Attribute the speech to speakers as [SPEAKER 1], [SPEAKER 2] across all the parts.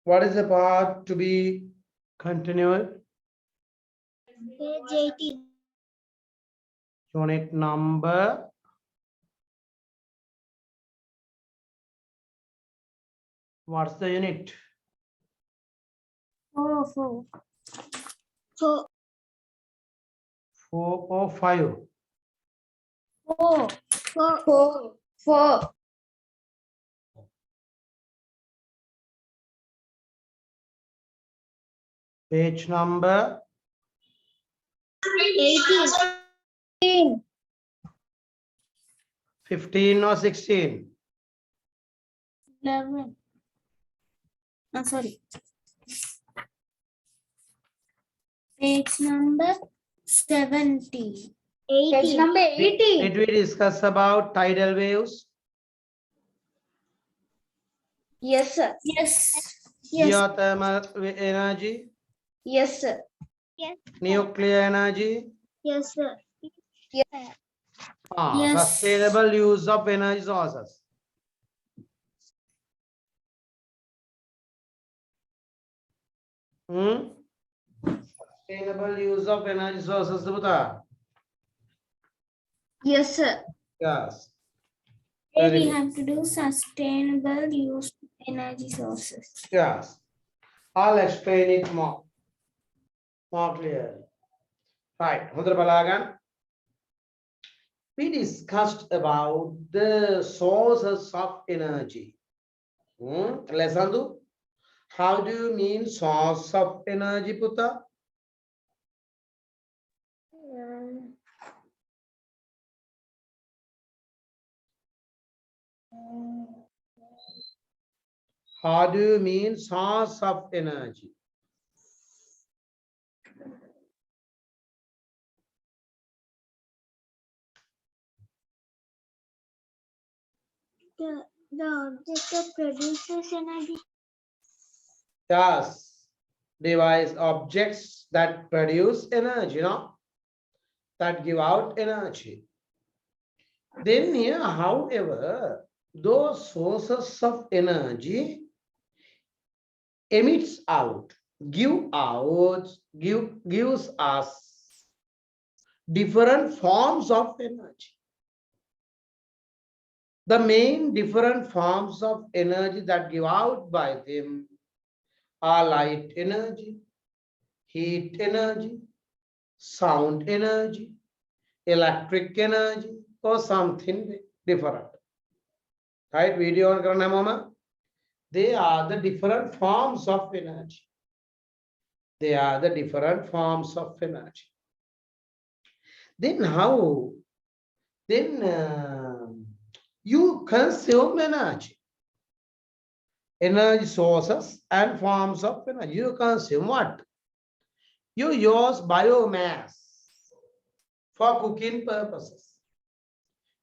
[SPEAKER 1] What is the part to be continued?
[SPEAKER 2] Page 18.
[SPEAKER 1] Unit number. What's the unit?
[SPEAKER 2] 4.
[SPEAKER 1] 4 or 5?
[SPEAKER 2] 4. 4.
[SPEAKER 1] Page number
[SPEAKER 2] 18.
[SPEAKER 1] 15 or 16?
[SPEAKER 2] 11. Sorry. Page number 70. 18. Page number 18.
[SPEAKER 1] Did we discuss about tidal waves?
[SPEAKER 2] Yes, sir. Yes.
[SPEAKER 1] Geothermal energy?
[SPEAKER 2] Yes, sir. Yes.
[SPEAKER 1] Nuclear energy?
[SPEAKER 2] Yes, sir. Yes.
[SPEAKER 1] Sustainable use of energy sources. Sustainable use of energy sources.
[SPEAKER 2] Yes, sir.
[SPEAKER 1] Yes.
[SPEAKER 2] Here we have to do sustainable use of energy sources.
[SPEAKER 1] Yes. I'll explain it more clearly. Right. We discussed about the sources of energy. Lesson. How do you mean source of energy, Puta? How do you mean source of energy?
[SPEAKER 2] The object that produces energy.
[SPEAKER 1] Yes. Device objects that produce energy, that give out energy. Then here, however, those sources of energy gives us different forms of energy. The main different forms of energy that give out by them are light energy, heat energy, sound energy, electric energy, or something different. Right? Video on karna mama. They are the different forms of energy. They are the different forms of energy. Then how? Then you consume energy. Energy sources and forms of energy. You consume what? You use biomass for cooking purposes.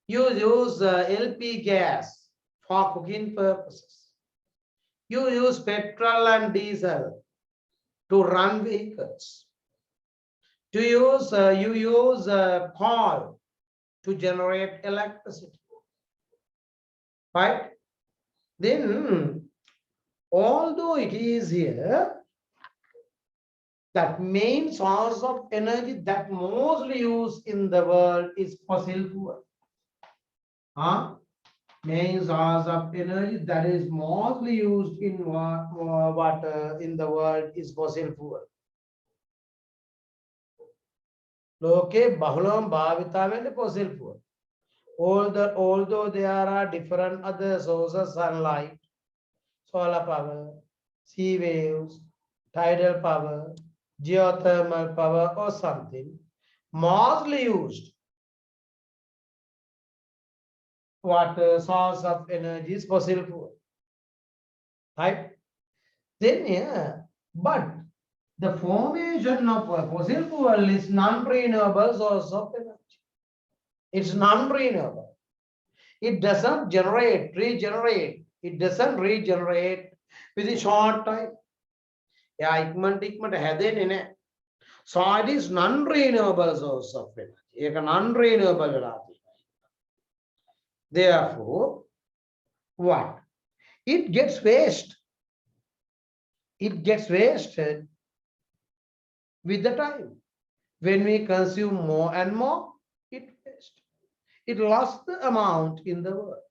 [SPEAKER 1] You use LP gas for cooking purposes. You use petrol and diesel to run vehicles. You use coal to generate electricity. Right? Then, although it is here, that main source of energy that mostly used in the world is fossil fuel. Main source of energy that is mostly used in water in the world is fossil fuel. Loke bahulam bhavitavende fossil fuel. Although there are different other sources, sunlight, solar power, sea waves, tidal power, geothermal power, or something, mostly used. Water source of energy is fossil fuel. Right? Then here, but the formation of fossil fuel is non-renewable source of energy. It's non-renewable. It doesn't regenerate. It doesn't regenerate within short time. Yeah, so it is non-renewable source of energy. It's non-renewable energy. Therefore, what? It gets waste. it gets wasted with the time. When we consume more and more, it wastes. It lost the amount in the world.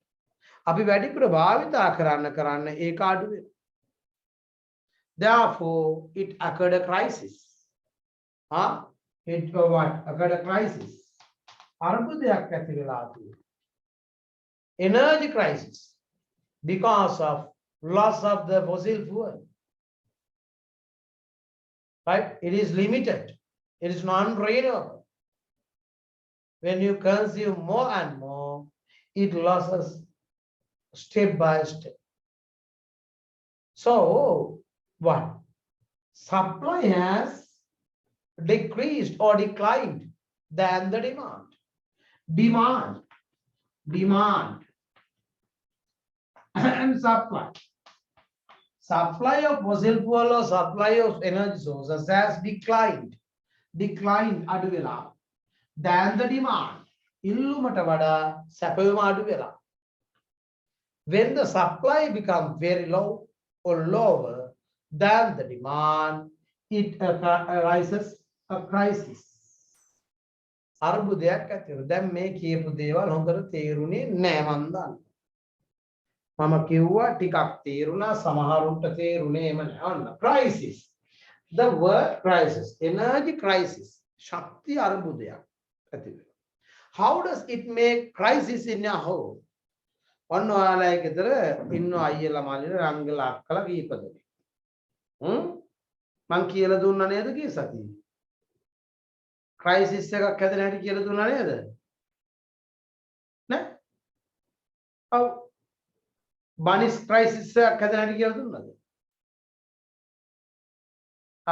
[SPEAKER 1] අපි වැඩිපුර භාවිතා කරන්න ඒක අඩු වෙනවා. Therefore, it occurred a crisis. It what? Occurred a crisis. අර්බුදයක් ඇති වෙලා තියෙනවා. Energy crisis because of loss of the fossil fuel. Right? It is limited. It is non-renewable. When you consume more and more, it loses step by step. So, what? Supply has decreased or declined than the demand. Demand and supply. Supply of fossil fuel or supply of energy sources has declined අඩු වෙලා than the demand. ඉල්ලුමට වඩා සැපයුම අඩු වෙලා. When the supply becomes very low or lower than the demand, it arises a crisis. අර්බුදයක් ඇති වෙනවා. දැන් මේ කියපු දේවල් හොඳට තේරුනේ නෑ මන් දන්නවා. මම කිව්වා ටිකක් තේරුණා සමහරුන්ට තේරුනේම නෑ. අන්න crisis. The word crisis, energy crisis, ශක්ති අර්බුදයක් ඇති වෙනවා. How does it make crisis in your home? ඔන්න ඔයාලා ගෙදර ඉන්න අයියලා මාලිලා රංගලා අක්කලා කීපදෙනෙක්. මං කියලා දුන්නා නේද කී සතියේ? crisis එකක් හැදෙන හැටි කියලා දුන්නා නේද? නෑ? ඔව්. Banis crisis එකක් හැදෙන හැටි කියලා දුන්නාද?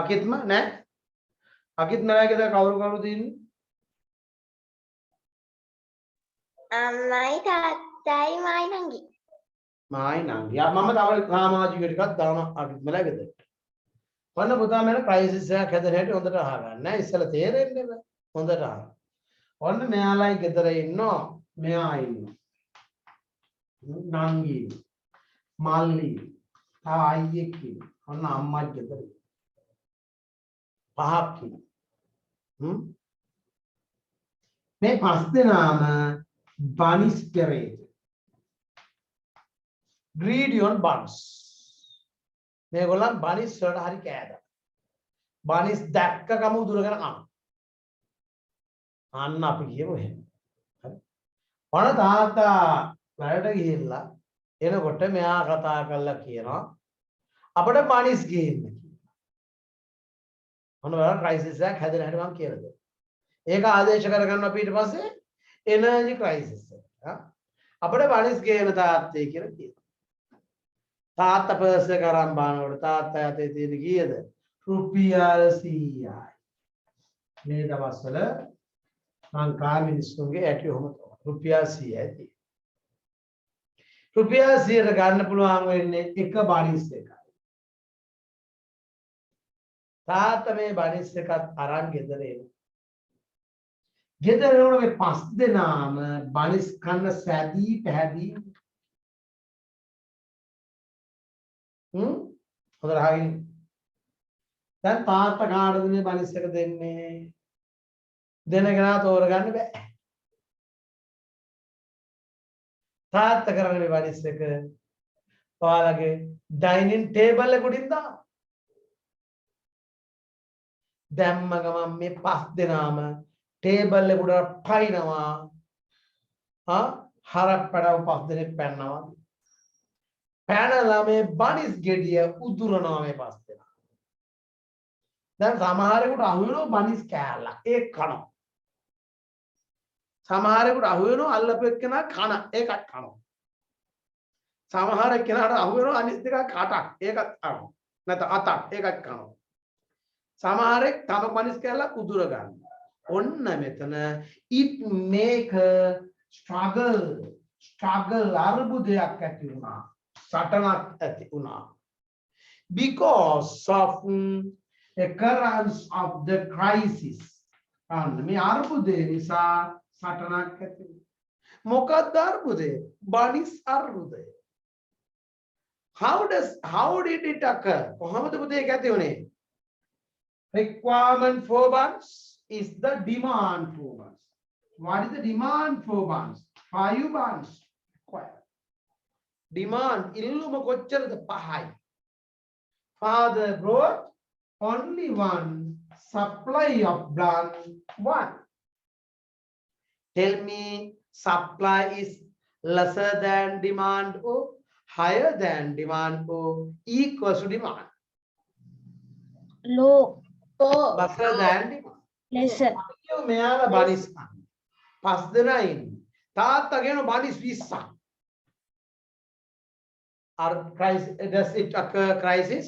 [SPEAKER 1] අකිත්ම නෑ? අකිත් නෑ ගෙදර කවුරුද ඉන්නේ?
[SPEAKER 2] අම්මයි තාත්තයි මායි නංගි.
[SPEAKER 1] මායි නංගි. මම තව සමාජික ටිකක් දානවා අකිත් මලා ගෙදරට. ඔන්න පුතා මම crisis එකක් හැදෙන හැටි හොඳට අහගන්න. නෑ ඉස්සෙල්ලා තේරෙන්නේ නැහැ. හොඳට අහන්න. ඔන්න මෙයාලයි ගෙදර ඉන්නවා. මෙයා ඉන්නවා. නංගි. මල්ලි. තා අයියෙක් ඉන්නවා. ඔන්න අම්මයි ගෙදර. පහක් ඉන්නවා. මේ පස් දෙනාම bunnies garage. Greedy on buns. මේගොල්ලන් bunnies වලට හරි කෑදා. bunnies දැක්ක ගම උදුරගෙන කනවා. අන්න අපි කියමු එහෙම. හරි. ඔන තාත්තා වැඩට ගිහිල්ලා එනකොට මෙයා කතා කරලා කියනවා අපිට bunnies ගේන්න කියලා. ඔන්න බලන්න crisis එකක් හැදෙන හැටි මම කියලා දෙනවා. ඒක ආදේශ කරගන්න අපි ඊට පස්සේ energy crisis එක. අපිට bunnies ගේන තාත්තේ කියලා කියනවා. තාත්තා පර්ස් එක අරන් බලනකොට තාත්තා යතේ තියෙන කීයද? රුපියල් 100යි. මේ දවස්වල ලංකා මිනිස්සුන්ගේ ඇටි ඔහොම තමයි. රුපියල් 100යි තියෙන්නේ. රුපියල් 100ට ගන්න පුළුවන් වෙන්නේ එක බනිස් එකයි. තාත්තා මේ බනිස් එකත් අරන් ගෙදර එනවා. ගෙදර එනකොට මේ පස් දෙනාම බනිස් කන්න සැදී පැහැදී හොඳට අහගෙන. දැන් තාත්තා කාටද මේ බනිස් එක දෙන්නේ? දෙන කෙනා තෝරගන්න බෑ. තාත්තා කරන්නේ මේ බනිස් එක ඔයාලගේ ඩයිනින් ටේබල් එක උඩින් දාන්න. දැම්ම ගමන් මේ පස් දෙනාම ටේබල් එක උඩ පයින්නවා. හරප්පඩව පස් දෙනෙක් පැන්නවා. පැනලා මේ බනිස් ගෙඩිය උදුරනවා මේ පස් දෙනා. දැන් සමහරෙකුට අහු වෙනවා බනිස් කෑල්ලක් ඒක කනවා. සමහරෙකුට අහු වෙනවා අල්ලපු එක්කෙනා කන ඒකත් කනවා. සමහර එක්කෙනාට අහු වෙනවා අනිත් එකක් අටක් ඒකත් කනවා. නැත්නම් අතක් ඒකත් කනවා. සමහරෙක් තම බනිස් කෑල්ලක් උදුර ගන්නවා. ඔන්න මෙතන it make a struggle අර්බුදයක් ඇති වුණා. සටනක් ඇති වුණා. Because of occurrence of the crisis. මේ අර්බුදේ නිසා සටනක් ඇති වුණා. මොකක්ද අර්බුදේ? බනිස් අර්බුදය. how did it occur? Requirement for buns is the demand for buns. What is the demand for buns? 5 buns required. Demand illuma kochcharada 5. Father brought only one supply of bun 1. Tell me, supply is lesser than demand or higher than demand or equals to demand?
[SPEAKER 2] Low.
[SPEAKER 1] Lesser than demand.
[SPEAKER 2] Lesser.
[SPEAKER 1] You මෙයාලා බනිස් කන්න. 5 දෙනා ඉන්නේ. තාත්තා කියන බනිස් 20ක්. Crisis, does it occur crisis?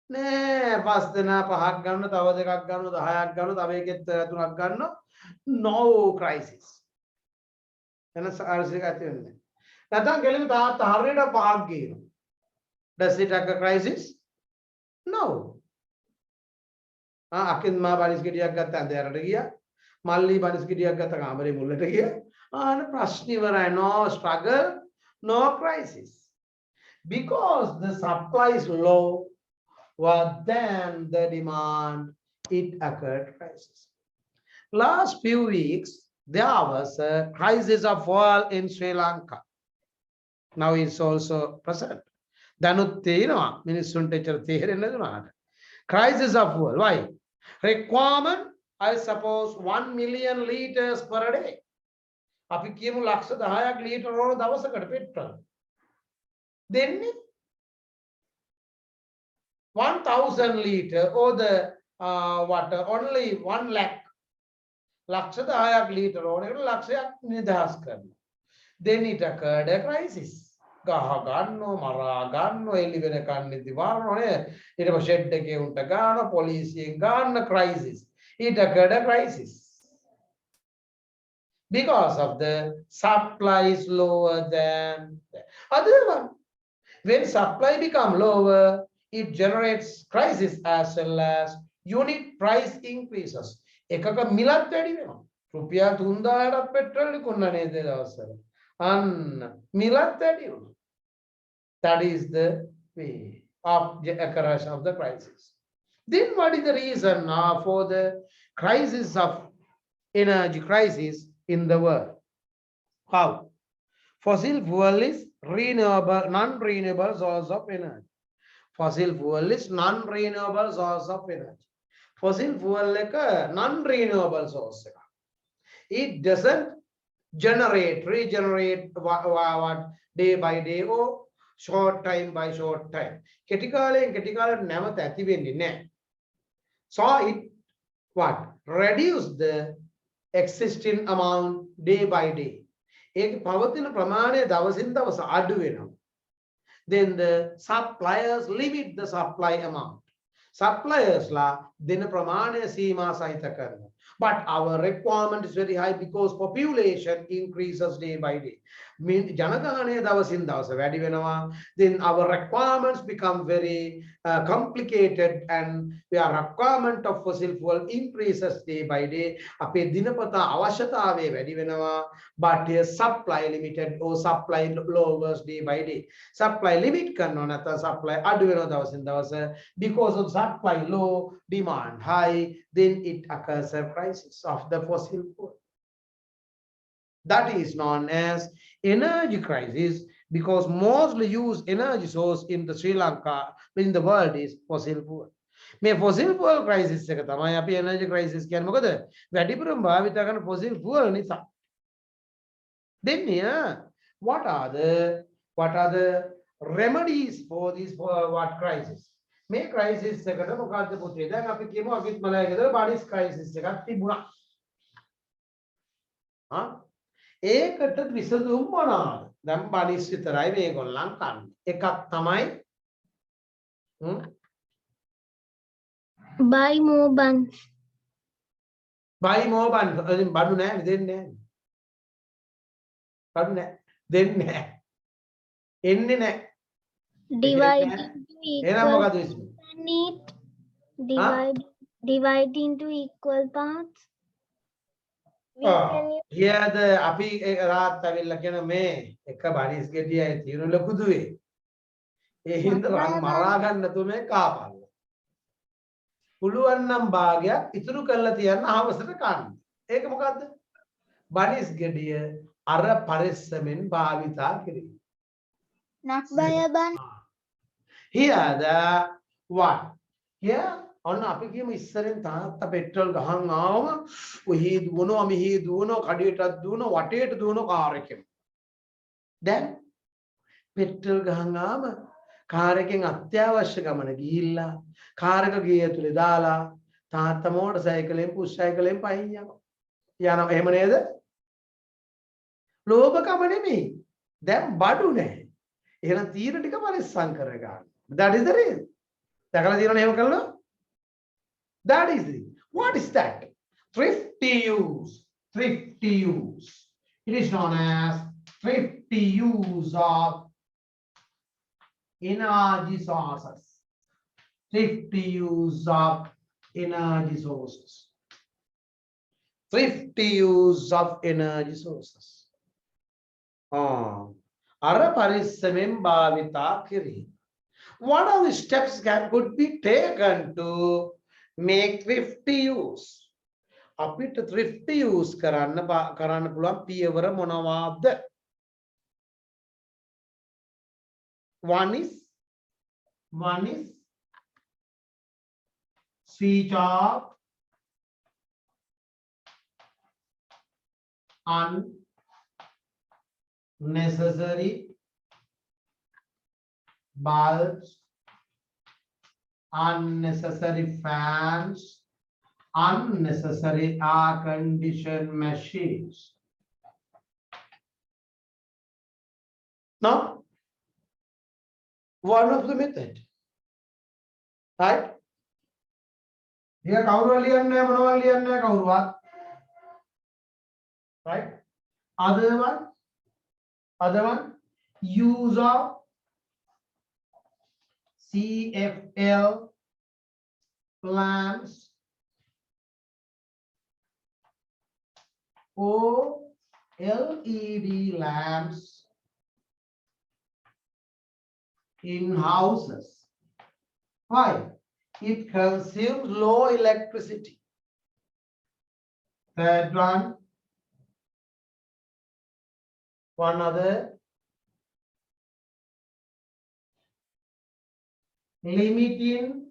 [SPEAKER 1] නෑ 5 දෙනා 5ක් ගන්න, තව දෙකක් ගන්න, 10ක් ගන්න, තව එකෙත් 3ක් ගන්න. No crisis. එන සාරසික ඇති වෙන්නේ. නැත්නම් කෙලින්ම තාත්තා හරියට 5ක් ගේනවා. Does it occur crisis? No. අකින් මා බනිස් ගෙඩියක් ගත්ත ඇඳ ගියා. මල්ලි බනිස් ගෙඩියක් ගත්ත කාමරේ මුල්ලට ගියා. ප්‍රශ්න ඉවරයි. No struggle, no crisis. Because the supply is low than the demand, it occurred crisis. Last few weeks, there was a crisis of oil in Sri Lanka. Now it's also present. Crisis of oil. Why? Requirement, I suppose, 1 million liters per day. අපි කියමු ලක්ෂ 10ක් ලීටර ඕන දවසකට petrol. දෙන්නේ 1000 liter or the water only 1 lakh. ලක්ෂ 10ක් ලීටර ඕන එකට ලක්ෂයක් නිදහස් කරනවා. Then it occurred a crisis. ගහ ගන්නෝ මරා ගන්නෝ එලි වෙනකන් ඉදි වාරනෝනේ ඊට පස්සේ ෂෙඩ් එකේ උන්ට ගන්න පොලිසියෙන් ගන්න crisis. It occurred a crisis because of the supply is lower than the other one. When supply become lower, it generates crisis as well as unit price increases. එකක මිලත් වැඩි වෙනවා. රුපියල් 3000ක් පෙට්‍රල් කුන්න නේද දවසවල. අන්න මිලත් වැඩි වෙනවා. That is the way of the occurrence of the crisis. Then what is the reason for the crisis of energy crisis in the world? How? Fossil fuel is renewable, non-renewable source of energy. Fossil fuel is non-renewable source of energy. Fossil fuel like a non-renewable source. It doesn't regenerate what day by day or short time by short time. Ketikale never that. So it what? Reduce the existing amount day by day. Then the suppliers limit the supply amount. Suppliers la dina pramane seema sahita karna. But our requirement is very high because population increases day by day. Then our requirements become very complicated and our requirement of fossil fuel increases day by day. But supply limited or supply lowers day by day. Supply limit supply because of supply low, demand high, then it occurs a crisis of the fossil fuel. That is known as energy crisis because mostly used energy source in the Sri Lanka in the world is fossil fuel. මේ fossil fuel crisis එක තමයි අපි energy crisis කියන්නේ. මොකද වැඩිපුරම භාවිත කරන fossil fuel නිසා. Then what are the remedies for this what crisis? මේ crisis එකට මොකද්ද පුතේ? දැන් අපි කියමු අගිත් මලයි ගෙදර බාඩිස් crisis එකක් තිබුණා. ඒකට විසඳුම් මොනවාද? දැන් බාඩිස් විතරයි මේගොල්ලන් කන්නේ. එකක් තමයි
[SPEAKER 2] buy more buns.
[SPEAKER 1] buy more buns. බඩු නැහැ දෙන්නේ නැහැ. බඩු නැහැ දෙන්නේ නැහැ. එන්නේ නැහැ.
[SPEAKER 2] Divide into
[SPEAKER 1] එහෙනම් මොකද වෙන්නේ?
[SPEAKER 2] neat. Divide into equal parts.
[SPEAKER 1] Here the අපි රාත් ඇවිල්ලා කියන මේ එක බනිස් ගෙඩියයි තියෙන ලොකු දුවේ. ඒ හින්දා රන් මරා ගන්න නැතුව මේ කාපල්ලා. පුළුවන් නම් භාගයක් ඉතුරු කරලා තියන්න අවසර ගන්න. ඒක මොකද්ද? බනිස් ගෙඩිය අර පරිස්සමෙන් භාවිතා කිරීම.
[SPEAKER 2] Not buy a bun.
[SPEAKER 1] Here the what? Here ඔන්න අපි කියමු ඉස්සරෙන් තාත්තා පෙට්‍රල් ගහන් ආවම ඔහි දුවනවා මෙහි දුවනවා කඩේටත් දුවනවා වටේට දුවනවා කාර් එකෙන්. දැන් පෙට්‍රල් ගහන් ආවම කාර් එකෙන් අත්‍යවශ්‍ය ගමන ගිහිල්ලා කාර් එක ගේ ඇතුලේ දාලා තාත්තා මෝටර් සයිකලෙන් පුෂ් සයිකලෙන් පයින් යනවා. යනවා එහෙම නේද? ලෝභකම නෙමෙයි. දැන් බඩු නැහැ. එහෙනම් තීර ටික පරිස්සම් කරගන්න. That is the reason. දැකලා තියෙනවනේ එහෙම කළා? That is it. What is that? Thrifty use. Thrifty use. It is known as thrifty use of energy sources. Thrifty use of energy sources. Thrifty use of energy sources. අර පරිස්සමෙන් භාවිතා කිරීම. What are the steps that could be taken to make thrifty use? අපිට thrifty use කරන්න පුළුවන් පියවර මොනවාද? One is switch off unnecessary bulbs, unnecessary fans, unnecessary air conditioned machines. Now, one of the method, right? Here, right? Other one, use of CFL lamps or LED lamps in houses. Why? It consumes low electricity. Third one other, limiting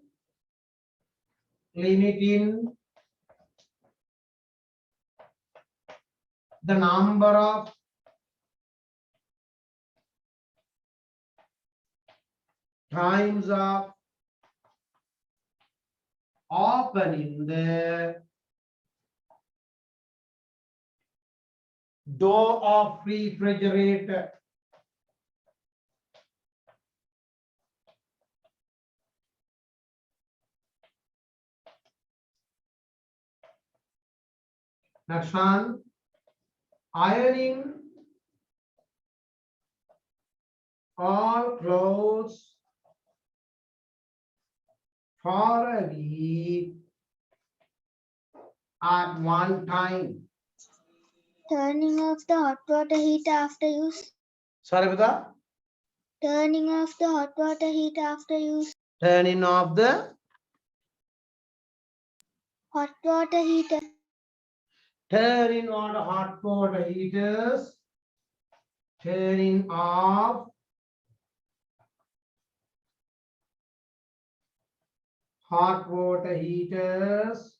[SPEAKER 1] the number of times of opening the door of refrigerator. Next one, ironing all clothes for a week at one time.
[SPEAKER 2] Turning off the hot water heater after use.
[SPEAKER 1] Sorry, Buddha.
[SPEAKER 2] Turning off the hot water heater after use.
[SPEAKER 1] Turning off the
[SPEAKER 2] Hot water heater.
[SPEAKER 1] turning on the hot water heaters. Turning off hot water heaters.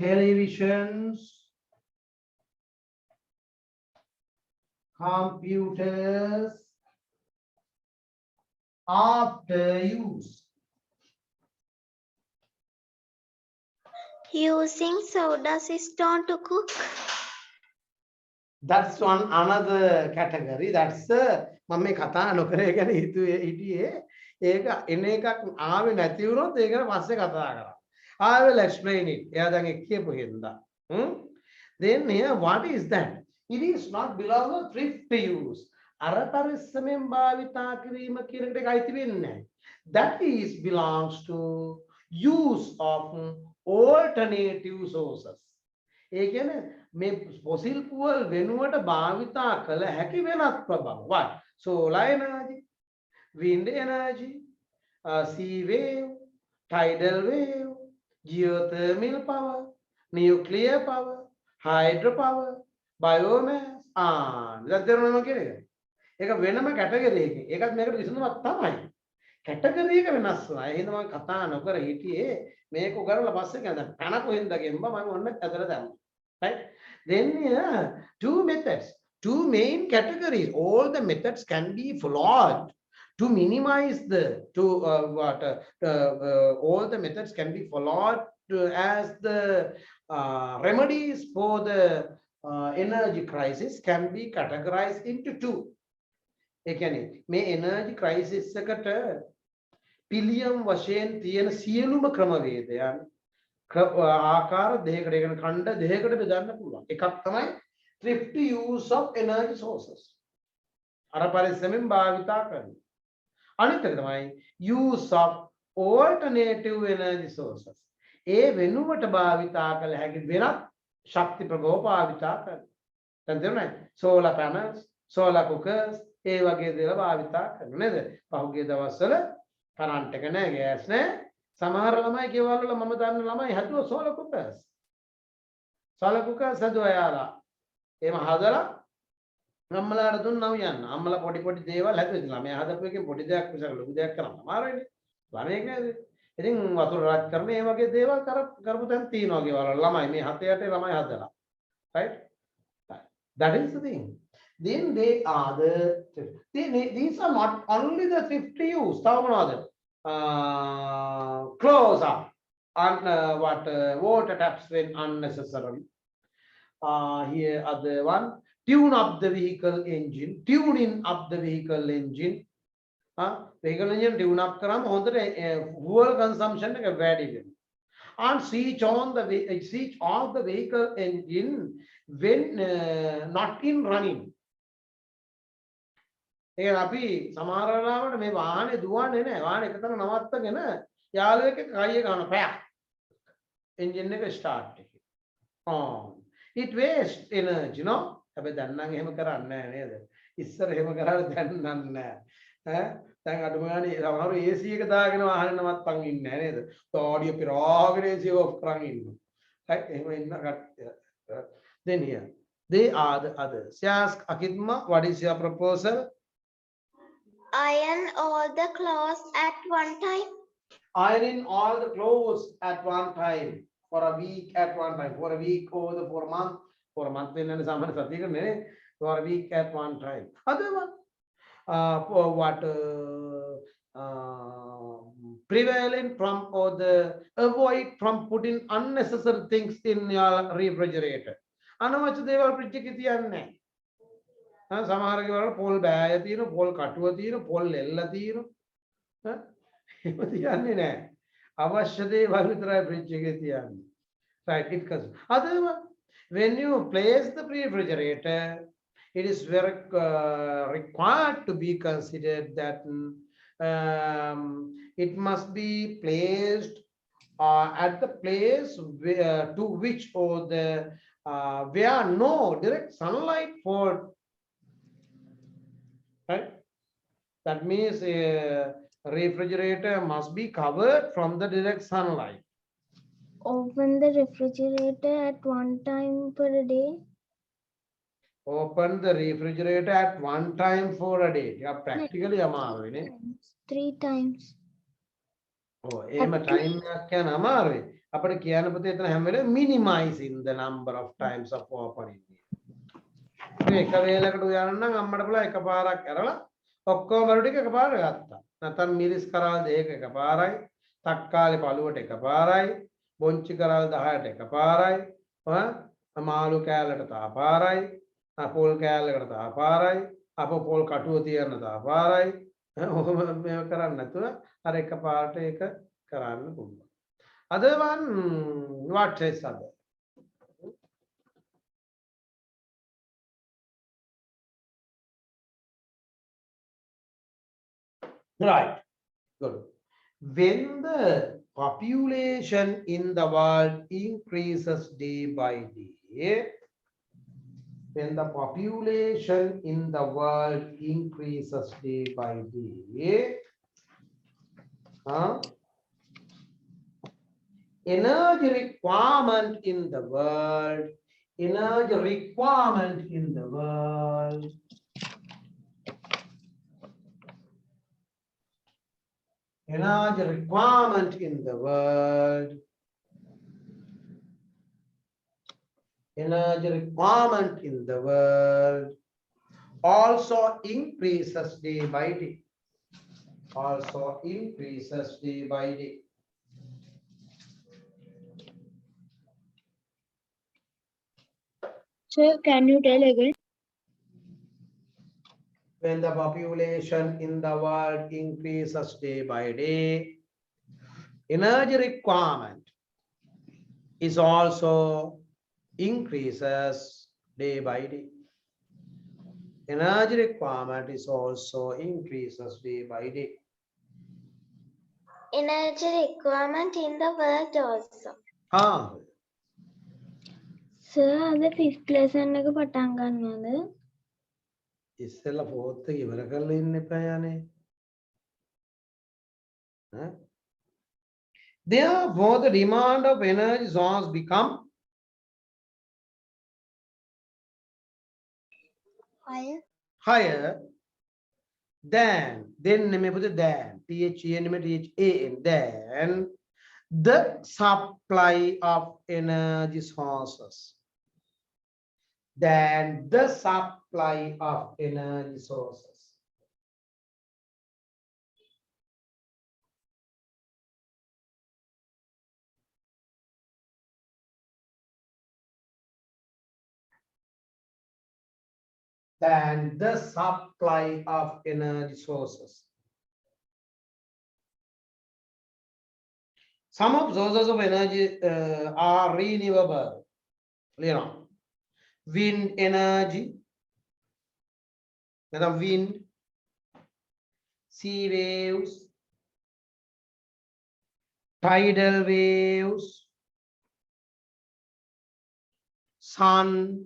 [SPEAKER 1] Televisions, computers after use.
[SPEAKER 2] Using soda stone to cook.
[SPEAKER 1] That's one another category. That's මම මේ කතා නොකරේ ගැන හිටියේ ඒක එන එකක් ආවේ නැති වුණොත් ඒක පස්සේ කතා කරා. I will explain it. එයා දැන් එක් කියපු හින්දා. Then here what is that? It is not belong to thrifty use. අර පරිස්සමෙන් භාවිතා කිරීම කියන එකට අයිති වෙන්නේ නැහැ. That is belongs to use of alternative sources. ඒ කියන්නේ මේ fossil fuel වෙනුවට භාවිතා කළ හැකි වෙනත් ප්‍රභාව. What? Solar energy, wind energy, sea wave, tidal wave, geothermal power, nuclear power, hydropower, biomass. දැන් තේරුණා මම කියන එක. ඒක වෙනම කැටගරි එකකින්. ඒකත් මේකට විසඳුමක් තමයි. කැටගරි එක වෙනස් වුණා. ඒ හින්දා මම කතා නොකර හිටියේ මේක උගරලා පස්සේ කියන දැන් පැන කොහෙන්ද ගෙම්බ මම ඔන්න ඇදලා දැම්මා. Right? Then two methods, two main categories. All the methods can be followed to minimize the all the methods can be followed as the remedies for the energy crisis can be categorized into two. ඒ කියන්නේ මේ energy crisis එකට පිළියම් වශයෙන් තියෙන සියලුම ක්‍රමවේදයන් ආකාර දෙකකට ඒ කියන්නේ ඛණ්ඩ දෙකකට බෙදන්න පුළුවන්. එකක් තමයි thrifty use of energy sources. අර පරිස්සමෙන් භාවිතා කරන. අනිත් එක තමයි use of alternative energy sources. ඒ වෙනුවට භාවිතා කළ හැකි වෙනත් ශක්ති ප්‍රභව භාවිතා කරන. දැන් තේරුණාද? solar panels, solar cookers ඒ වගේ දේවල් භාවිතා කරන නේද? පහුගිය දවස්වල කරන්ට් එක නැහැ, ගෑස් නැහැ. සමහර ළමයි ගෙවල් වල මම දන්න ළමයි හදුවා solar cookers. solar cookers හදුවා යාලා. එහෙම හදලා අම්මලාට දුන්නා යන්න. අම්මලා පොඩි පොඩි දේවල් හැදුවා. ළමයා හදපු එකෙන් පොඩි දෙයක් විතර ලොකු දෙයක් කරන්න අමාරුයිනේ. ළමයෙක් නේද? ඉතින් වතුර රත් කරන මේ වගේ දේවල් කරපු තැන් තියෙනවා ගෙවල් වල ළමයි මේ 7-8 ළමයි හදලා. Right? That is the thing. Then they are these are not only the thrifty use. තව මොනවද? Close up water taps when unnecessary. Here other one, tune up the vehicle engine, tuning up the vehicle engine. Vehicle engine tune up කරාම හොඳට fuel consumption එක වැඩි වෙනවා. And switch off the vehicle engine when not in running. ඒ අපි සමහර වෙලාවට මේ වාහනේ දුවන්නේ නැහැ. වාහනේ එකතන නවත්තගෙන යාළුවෙක් එක්ක කයිය ගන්න පැයක්. එන්ජින් එක ස්ටාර්ට් එකේ. It wastes energy, no? හැබැයි දැන් නම් එහෙම කරන්නේ නැහැ නේද? ඉස්සර එහෙම කරාට දැන් නැහැ. දැන් අඩුම ගානේ සමහරව AC එක දාගෙන වාහනේ නවත්තන් ඉන්නේ නැහැ නේද? ඔඩියෝ පිරාගෙන AC ඔෆ් කරන් ඉන්නවා. right? එහෙම ඉන්න කට්ටිය. Then here they are the others. Yes, Akidma, what is your proposal?
[SPEAKER 2] Iron all the clothes at one time.
[SPEAKER 1] Ironing all the clothes at one time for a week at one time, for a week over the 4 month, for a month in for a week at one time. Other one, for what prevailing from or the avoid from putting unnecessary things in your refrigerator. අනවශ්‍ය දේවල් fridge එකේ තියන්නේ නැහැ. සමහර ගෙවල් පොල් බෑය තියෙනවා, පොල් කටුව තියෙනවා, පොල් එල්ල තියෙනවා. එහෙම තියන්නේ නැහැ. අවශ්‍ය දේවල් විතරයි fridge එකේ තියන්නේ. Right, it comes. Other one, when you place the refrigerator, it is very required to be considered that it must be placed at the place to which or the where no direct sunlight for. Right? That means a refrigerator must be covered from the direct sunlight.
[SPEAKER 2] Open the refrigerator at one time per day.
[SPEAKER 1] Open the refrigerator at one time for a day. Yeah, practically amaruine.
[SPEAKER 2] 3 times.
[SPEAKER 1] Oh, ema time එකක් යන අමාරුයි. අපිට කියන්න පුතේ එතන හැම වෙලේම minimizing the number of times of opening. මේ එක වේලකට උයන්න නම් අම්මට බලලා එකපාරක් කරලා ඔක්කොම වල ටික එකපාරට ගත්තා. නැත්නම් මිරිස් කරාල් දෙක එකපාරයි, තක්කාලි පළුවට එකපාරයි, බොංචි කරාල් 10ට එකපාරයි, මාළු කෑල්ලට තාපාරයි, පොල් කෑල්ලකට තාපාරයි, අප පොල් කටුව තියන්න තාපාරයි. ඔහොම මේව කරන්නේ නැතුව අර එකපාරට ඒක කරන්න පුළුවන්. Other one, what is other? Right, good. When the population in the world increases day by day, when the population in the world increases day by day, energy requirement in the world, energy requirement in the world, energy requirement in the world, energy requirement in the world also increases day by day. Also increases day by day.
[SPEAKER 2] Sir, can you tell again?
[SPEAKER 1] When the population in the world increases day by day, energy requirement is also increases day by day. Energy requirement is also increases day by day.
[SPEAKER 3] Energy requirement in the world also.
[SPEAKER 2] Sir, the fifth lesson එක පටන් ගන්නවද?
[SPEAKER 1] ඉස්සෙල්ලා fourth එක ඉවර කරලා ඉන්න එපා යන්නේ. Therefore, the demand of energy source become higher than than the supply of energy sources. Than the supply of energy sources. Than the supply of energy sources. Some of sources of energy are renewable. You know, wind energy, wind, sea waves, tidal waves, sun.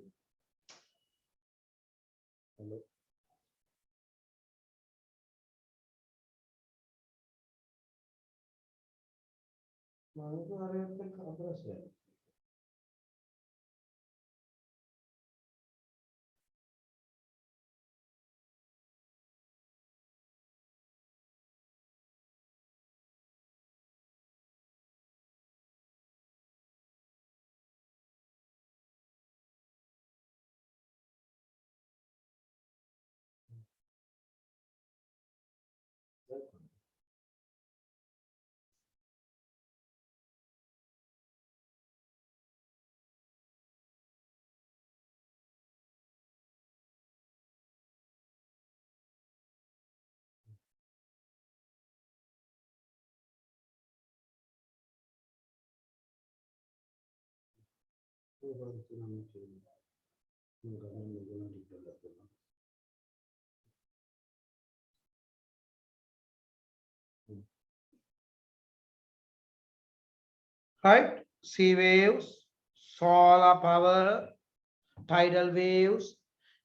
[SPEAKER 1] Right? Sea waves, solar power, tidal waves,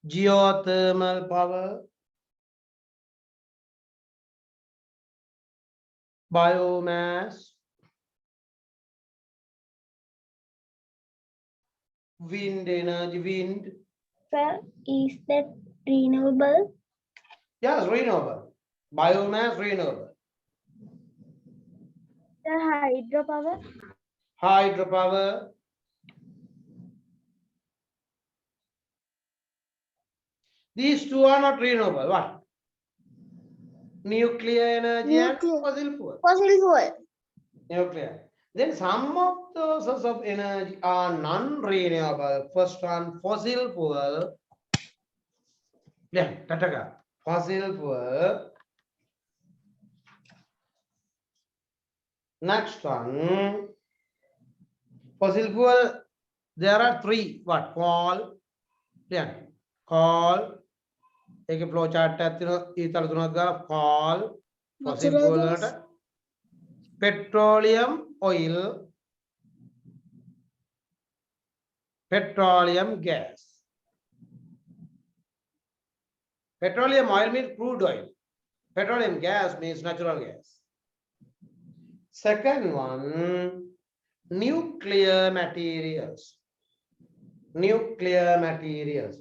[SPEAKER 1] geothermal power, biomass, wind energy, wind.
[SPEAKER 2] Sir, is that renewable?
[SPEAKER 1] Yes, renewable. Biomass, renewable.
[SPEAKER 2] The hydropower?
[SPEAKER 1] Hydropower. These two are not renewable. What? Nuclear energy and fossil fuel.
[SPEAKER 3] Fossil fuel.
[SPEAKER 1] Nuclear. Then some of the sources of energy are non-renewable. First one, fossil fuel. Yeah, Tataka. Fossil fuel. Next one, fossil fuel. There are three. What? Coal. Yeah, coal. Take a flow chart. Coal. Fossil fuel. Petroleum, oil. petroleum gas. Petroleum oil means crude oil. Petroleum gas means natural gas. Second one, nuclear materials. Nuclear materials.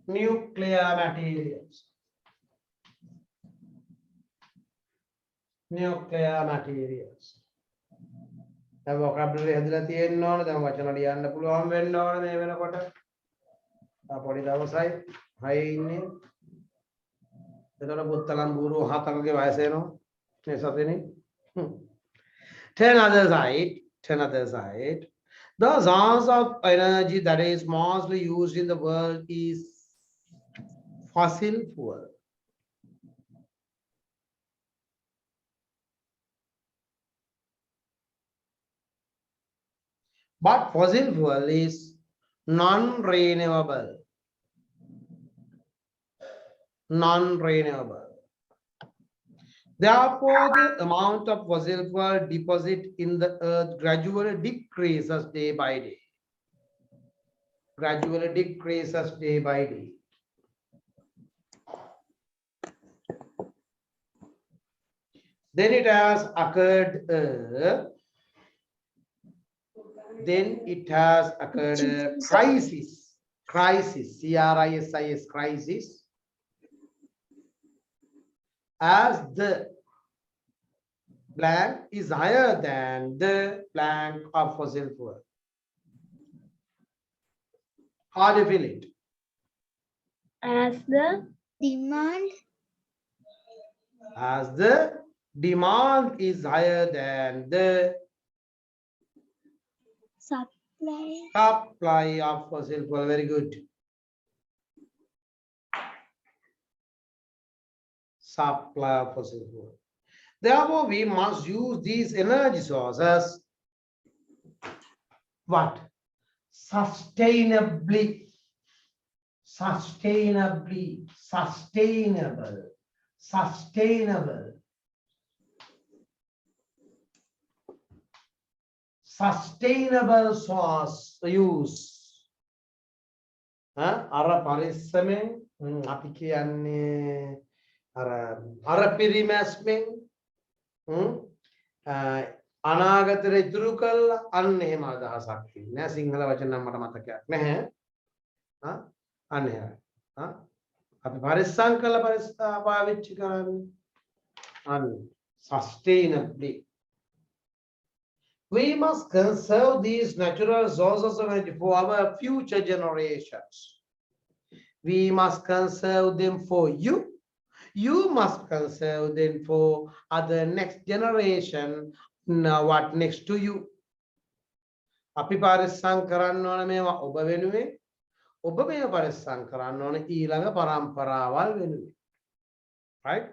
[SPEAKER 1] Nuclear materials. Nuclear materials. The vocabulary hadila තියෙන්න ඕන දැන් වචන ලියන්න පුළුවන් වෙන්න ඕන මේ වෙනකොට. පොඩි දවසයි හයි ඉන්නේ. එතකොට පුත්තලන් බూరు 7කගේ වයස එනවා. මේ සතෙනේ. Ten other side. The source of energy that is mostly used in the world is fossil fuel. But fossil fuel is non-renewable. Non-renewable. Therefore, the amount of fossil fuel deposit in the earth gradually decreases day by day. Gradually decreases day by day. Then it has occurred a crisis. Crisis. C-R-I-S-I-S. Crisis. As the blank is higher than the blank of fossil fuel. How do you feel it?
[SPEAKER 2] As the
[SPEAKER 1] demand is higher than the supply of fossil fuel. Very good. Supply of fossil fuel. Therefore, we must use these energy sources what? Sustainable. Sustainable source use. Ara parissamen api kiyanne ara pirimasmen අනාගතේ ඉතුරු කළා අන්න එහෙම අදහසක් තියෙනවා සිංහල වචන නම් මට මතකයක් නැහැ අන්න එහෙමයි අපි පරිස්සම් කළා පාවිච්චි කරන්නේ අන්න sustainably. We must conserve these natural sources of energy for our future generations. We must conserve them for you. You must conserve them for other next generation. Now what next to you? අපි පරිස්සම් කරන්න ඕන මේවා ඔබ වෙනුවෙන් ඔබ මේව පරිස්සම් කරන්න ඕන ඊළඟ පරම්පරාවල් වෙනුවෙන්. Right?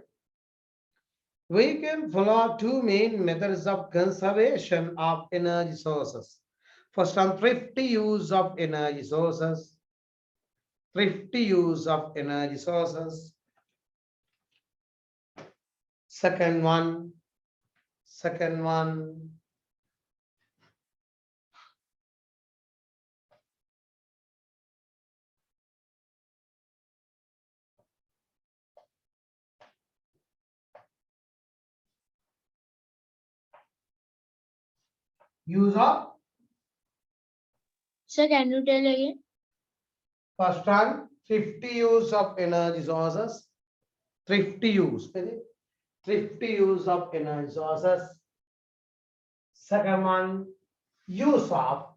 [SPEAKER 1] We can follow two main methods of conservation of energy sources. First one, thrifty use of energy sources. Thrifty use of energy sources. Second one, use of.
[SPEAKER 2] Sir, can you tell again?
[SPEAKER 1] First one, thrifty use of energy sources. Thrifty use. Thrifty use of energy sources. Second one, use of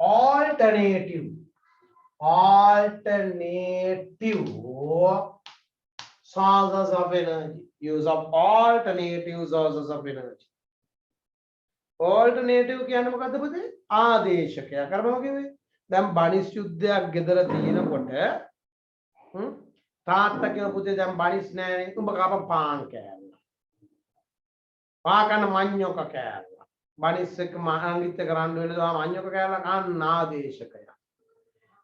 [SPEAKER 1] alternative sources of energy. Use of alternative sources of energy. Alternative කියන්නේ මොකද්ද පුතේ? ආදේශකයක්. අර මම කිව්වේ. දැන් බනිස් යුද්ධයක් ගෙදර තියෙනකොට තාත්තා කියන පුතේ දැන් බනිස් නෑනේ. උඹ කප පාන් කෑල්ල. පාකන මඤ්ඤොක කෑල්ල. බනිස් එක මහංගිත් එක රණ්ඩු වෙනවා මඤ්ඤොක කෑල්ල කන්න ආදේශකයක්.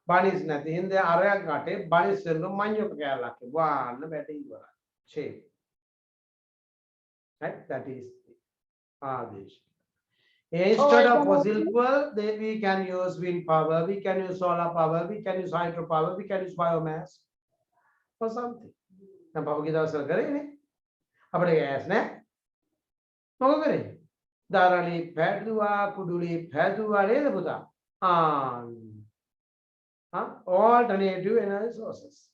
[SPEAKER 1] බනිස් නැති හින්දා අරයක් ගටේ බනිස් වෙන මඤ්ඤොක කෑල්ලක්. වාන්න බැටි ඉවරයි. shape. Right? That is ආදේශ. Instead of fossil fuel, we can use wind power, we can use solar power, we can use hydropower, we can use biomass or something. Now, Papa kita asal kare ni, apa dia gas ne? Mau kare? Darali pedua, kuduli pedua ni tu buta. Ah, alternative energy sources.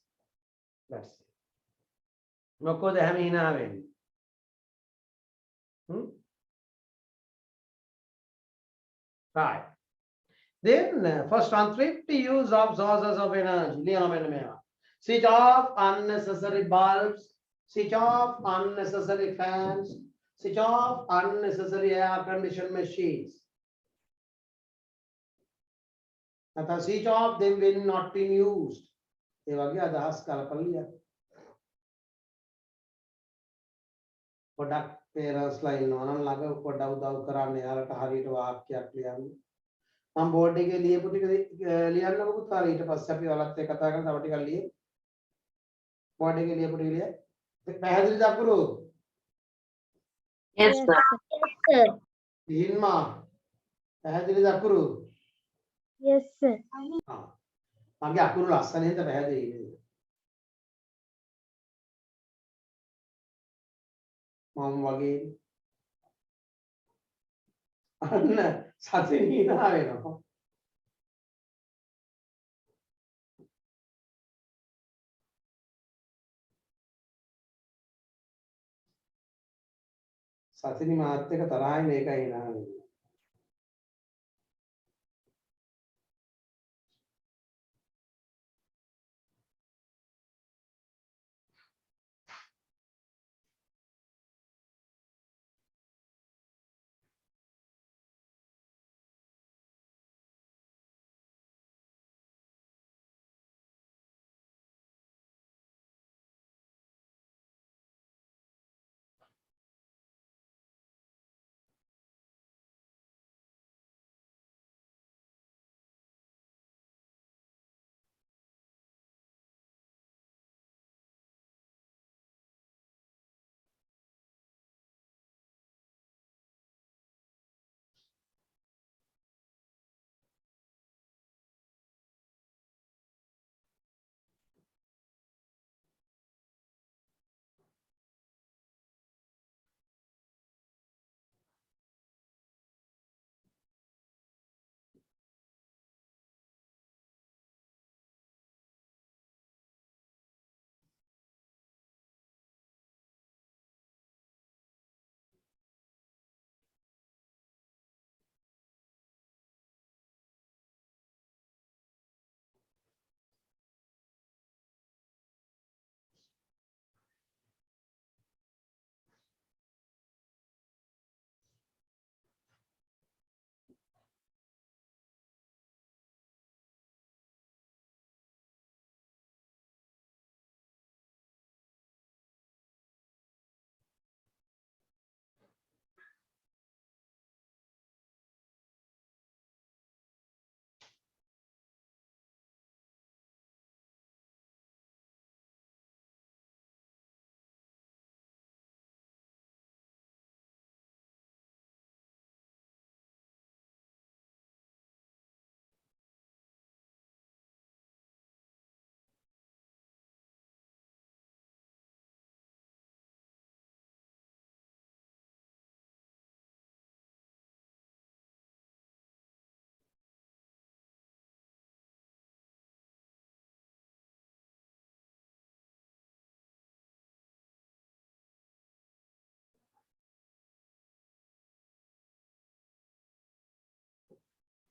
[SPEAKER 1] That's it. Moko de hami na ven. Right. Then first on thrifty use of sources of energy. Switch off unnecessary bulbs, switch off unnecessary fans, switch off unnecessary air conditioned machines. Switch off them when not in used. Product parents line on laga put out the Karane Hari to Akian. हम birthday के लिए पुटी लिया ना कुछ तारीख है पश्चात भी वाला ते कथा करना बर्थडे के लिए बर्थडे के लिए पुटी लिया पहले दिन जाप करो
[SPEAKER 4] Yes, sir.
[SPEAKER 1] तीन माह पहले दिन जाप करो
[SPEAKER 3] Yes, sir.
[SPEAKER 1] हाँ आगे आपको रास्ता नहीं था पहले दिन माम वागे अन्ना साथे नहीं ना आए ना साथे नहीं मारते का तरह ही नहीं का ही ना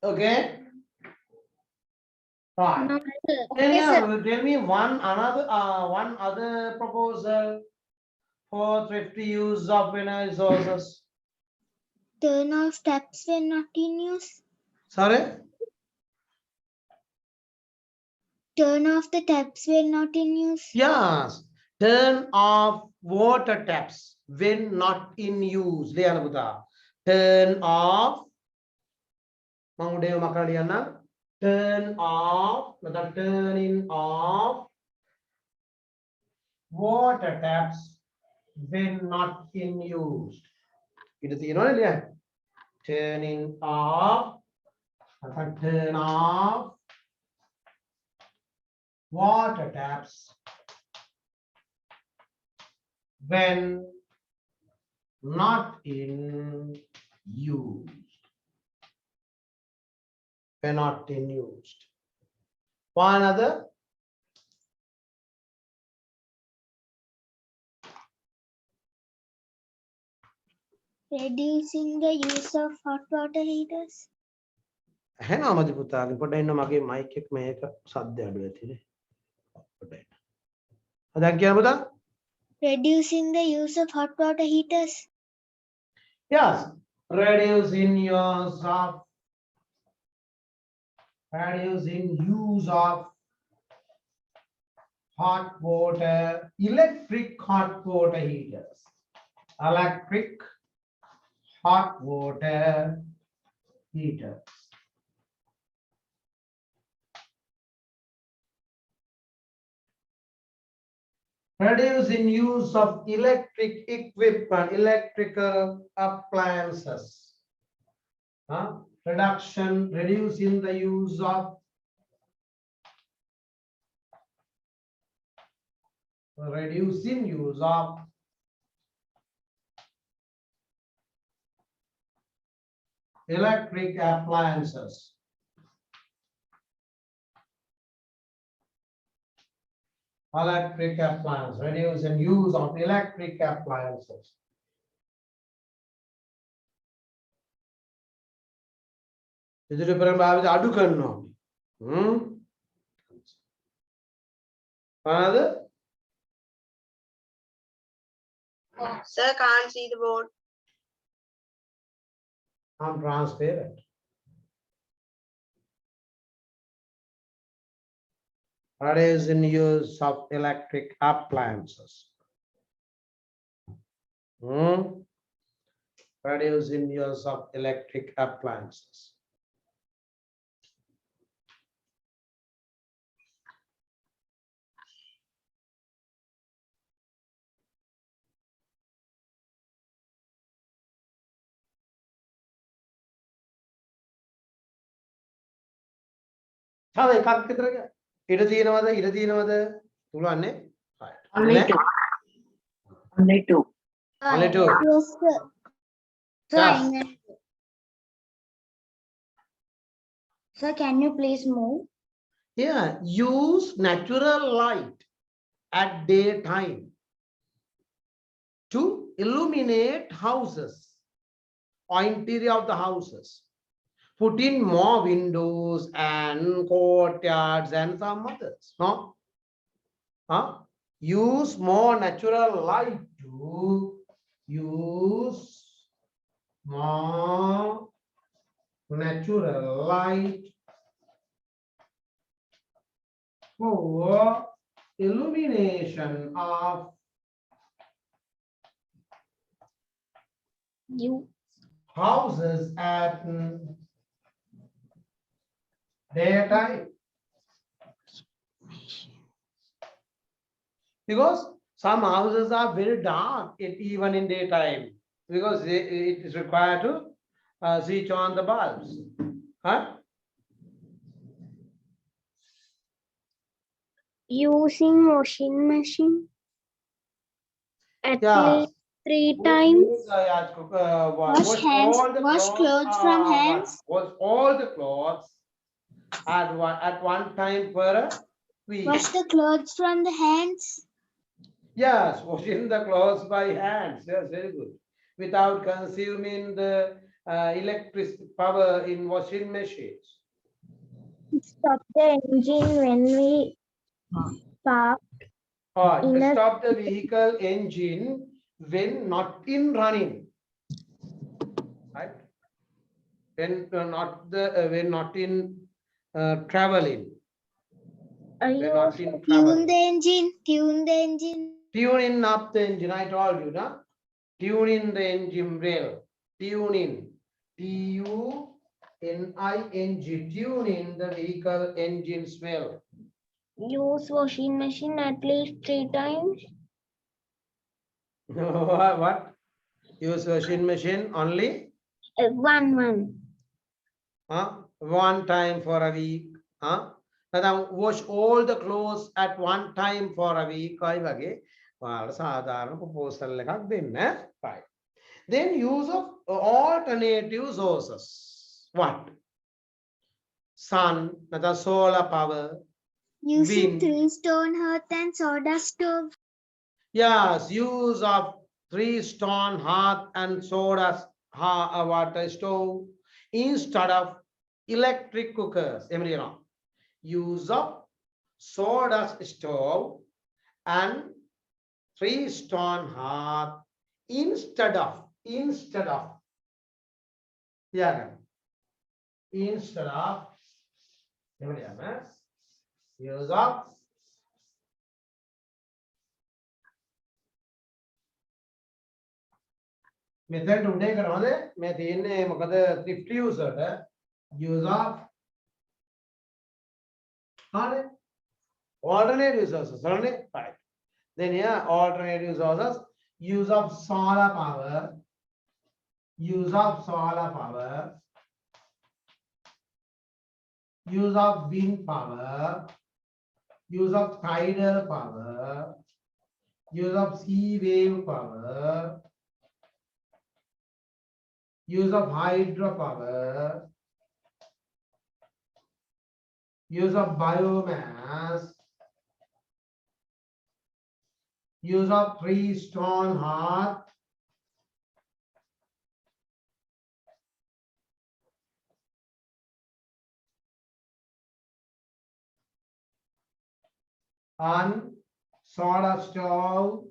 [SPEAKER 1] Okay. Right. Tell me one other proposal for thrifty use of energy sources.
[SPEAKER 3] Turn off taps when not in use.
[SPEAKER 1] Sorry.
[SPEAKER 3] Turn off the taps when not in use.
[SPEAKER 1] Yes. Turn off water taps when not in use. Turn off. Turn off. Turning off water taps when not in use. It is turning off, turn off water taps when not in use. When not in used. One other.
[SPEAKER 3] Reducing the use of hot water heaters.
[SPEAKER 1] ඇහෙනවා මදි පුතාගේ පොඩ්ඩක් ඉන්න මගේ mic එක මේක සද්ද අඩු ඇතිනේ පොඩ්ඩක් ඉන්න දැන් කියන්න පුතා
[SPEAKER 3] Reducing the use of hot water heaters.
[SPEAKER 1] yes reducing use of hot water electric hot water heaters electric hot water heaters. Reducing use of electric equipment, electrical appliances. Reducing the use of electric appliances. Electric appliances, reducing use of electric appliances. අඩු කරනවා. Another?
[SPEAKER 4] Sir, can't see the board.
[SPEAKER 1] I'm transparent. Reducing use of electric appliances. Reducing use of electric appliances. තව එකක් විතර ඉඩ තියෙනවද පුළුවන්නේ
[SPEAKER 4] Only two. Only two.
[SPEAKER 1] Only two.
[SPEAKER 3] Yes, sir.
[SPEAKER 1] Yes.
[SPEAKER 2] Sir, can you please move?
[SPEAKER 1] Yeah, use natural light at daytime to illuminate houses or interior of the houses. Put in more windows and courtyards and some others. No? Use more natural light to use more natural light for illumination of houses at daytime. Because some houses are very dark even in daytime because it is required to switch on the bulbs.
[SPEAKER 2] Using washing machine at
[SPEAKER 1] Yeah.
[SPEAKER 2] least 3 times.
[SPEAKER 3] Wash clothes from hands.
[SPEAKER 1] Wash all the clothes at one time per week.
[SPEAKER 3] Wash the clothes from the hands.
[SPEAKER 1] Yes, washing the clothes by hands. Yes, very good. Without consuming the electric power in washing machines.
[SPEAKER 2] Stop the engine when we park.
[SPEAKER 1] Stop the vehicle engine when not in running. Right? When not in traveling. When not in traveling.
[SPEAKER 3] Tune the engine.
[SPEAKER 1] Tuning up the engine, I told you, no? Tuning the engine rail. Tuning. Tuning. Tuning the vehicle engine's well.
[SPEAKER 2] Use washing machine at least 3 times.
[SPEAKER 1] What? Use washing machine only?
[SPEAKER 2] One.
[SPEAKER 1] One time for a week. Now wash all the clothes at one time for a week. Proposal right. Then use of alternative sources. What? Sun, solar power,
[SPEAKER 3] Using
[SPEAKER 1] wind.
[SPEAKER 3] 3 stone hearth and soda stove.
[SPEAKER 1] Yes, use of 3 stone hearth and soda water stove instead of electric cookers. Use of soda stove and 3 stone hearth instead of yeah, instead of use of method උඩේ කරනවද මේ තියෙන්නේ මොකද thrift user use of alternative sources right. Then here alternative sources use of solar power, use of wind power, use of tidal power, use of sea wave power, use of hydropower, use of biomass, use of 3 stone hearth, and soda stove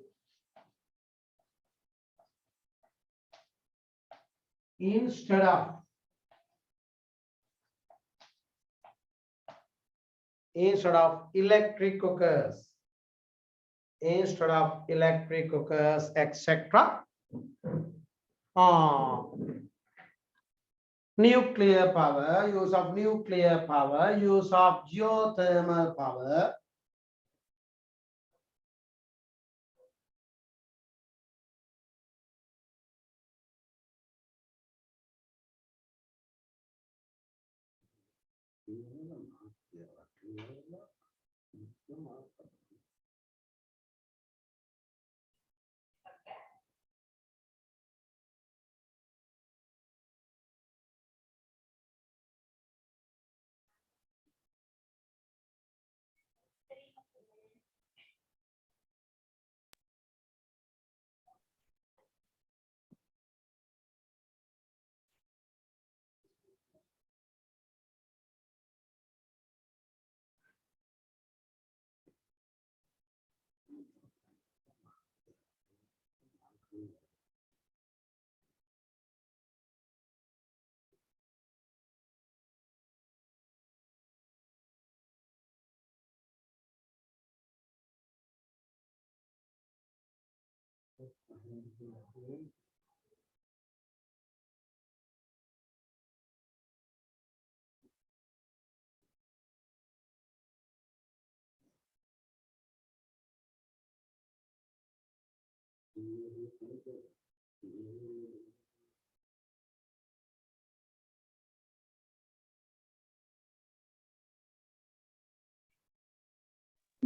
[SPEAKER 1] instead of electric cookers, etc. Nuclear power, use of nuclear power, use of geothermal power,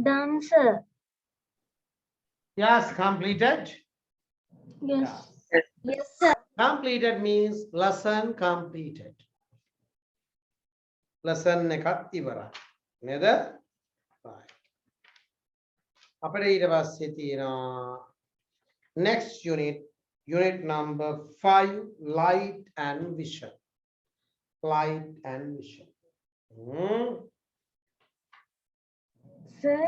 [SPEAKER 2] Dancer.
[SPEAKER 1] yes, completed.
[SPEAKER 2] Yes.
[SPEAKER 3] Yes, sir.
[SPEAKER 1] Completed means lesson completed. Lesson එකත් ඉවරයි. නේද? right. අපිට ඊට පස්සේ තියෙනවා next unit number 5, light and vision.
[SPEAKER 2] Sir,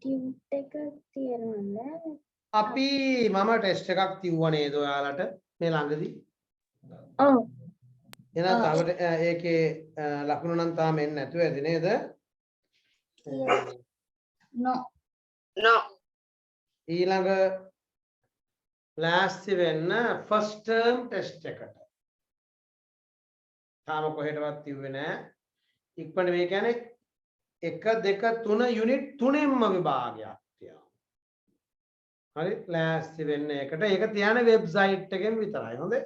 [SPEAKER 2] tube එක තියනවද?
[SPEAKER 1] අපි මම ටෙස්ට් එකක් තියුවා නේද ඔයාලට මේ ළඟදී?
[SPEAKER 2] ඔව්.
[SPEAKER 1] එහෙනම් තාමට ඒකේ ලකුණු නම් තාම එන්නේ නැතුව ඇති නේද?
[SPEAKER 2] No.
[SPEAKER 1] ඊළඟ ලෑස්ති වෙන්න first term test එකට. තාම කොහෙටවත් තියුවේ නැහැ. ඉක්මනට මේ කියන්නේ 1 2 3 යුනිට් 3ෙන්ම විභාගයක් තියනවා. හරි ලෑස්ති වෙන්න එකට ඒක තියන්නේ වෙබ්සයිට් එකෙන් විතරයි. හොඳේ.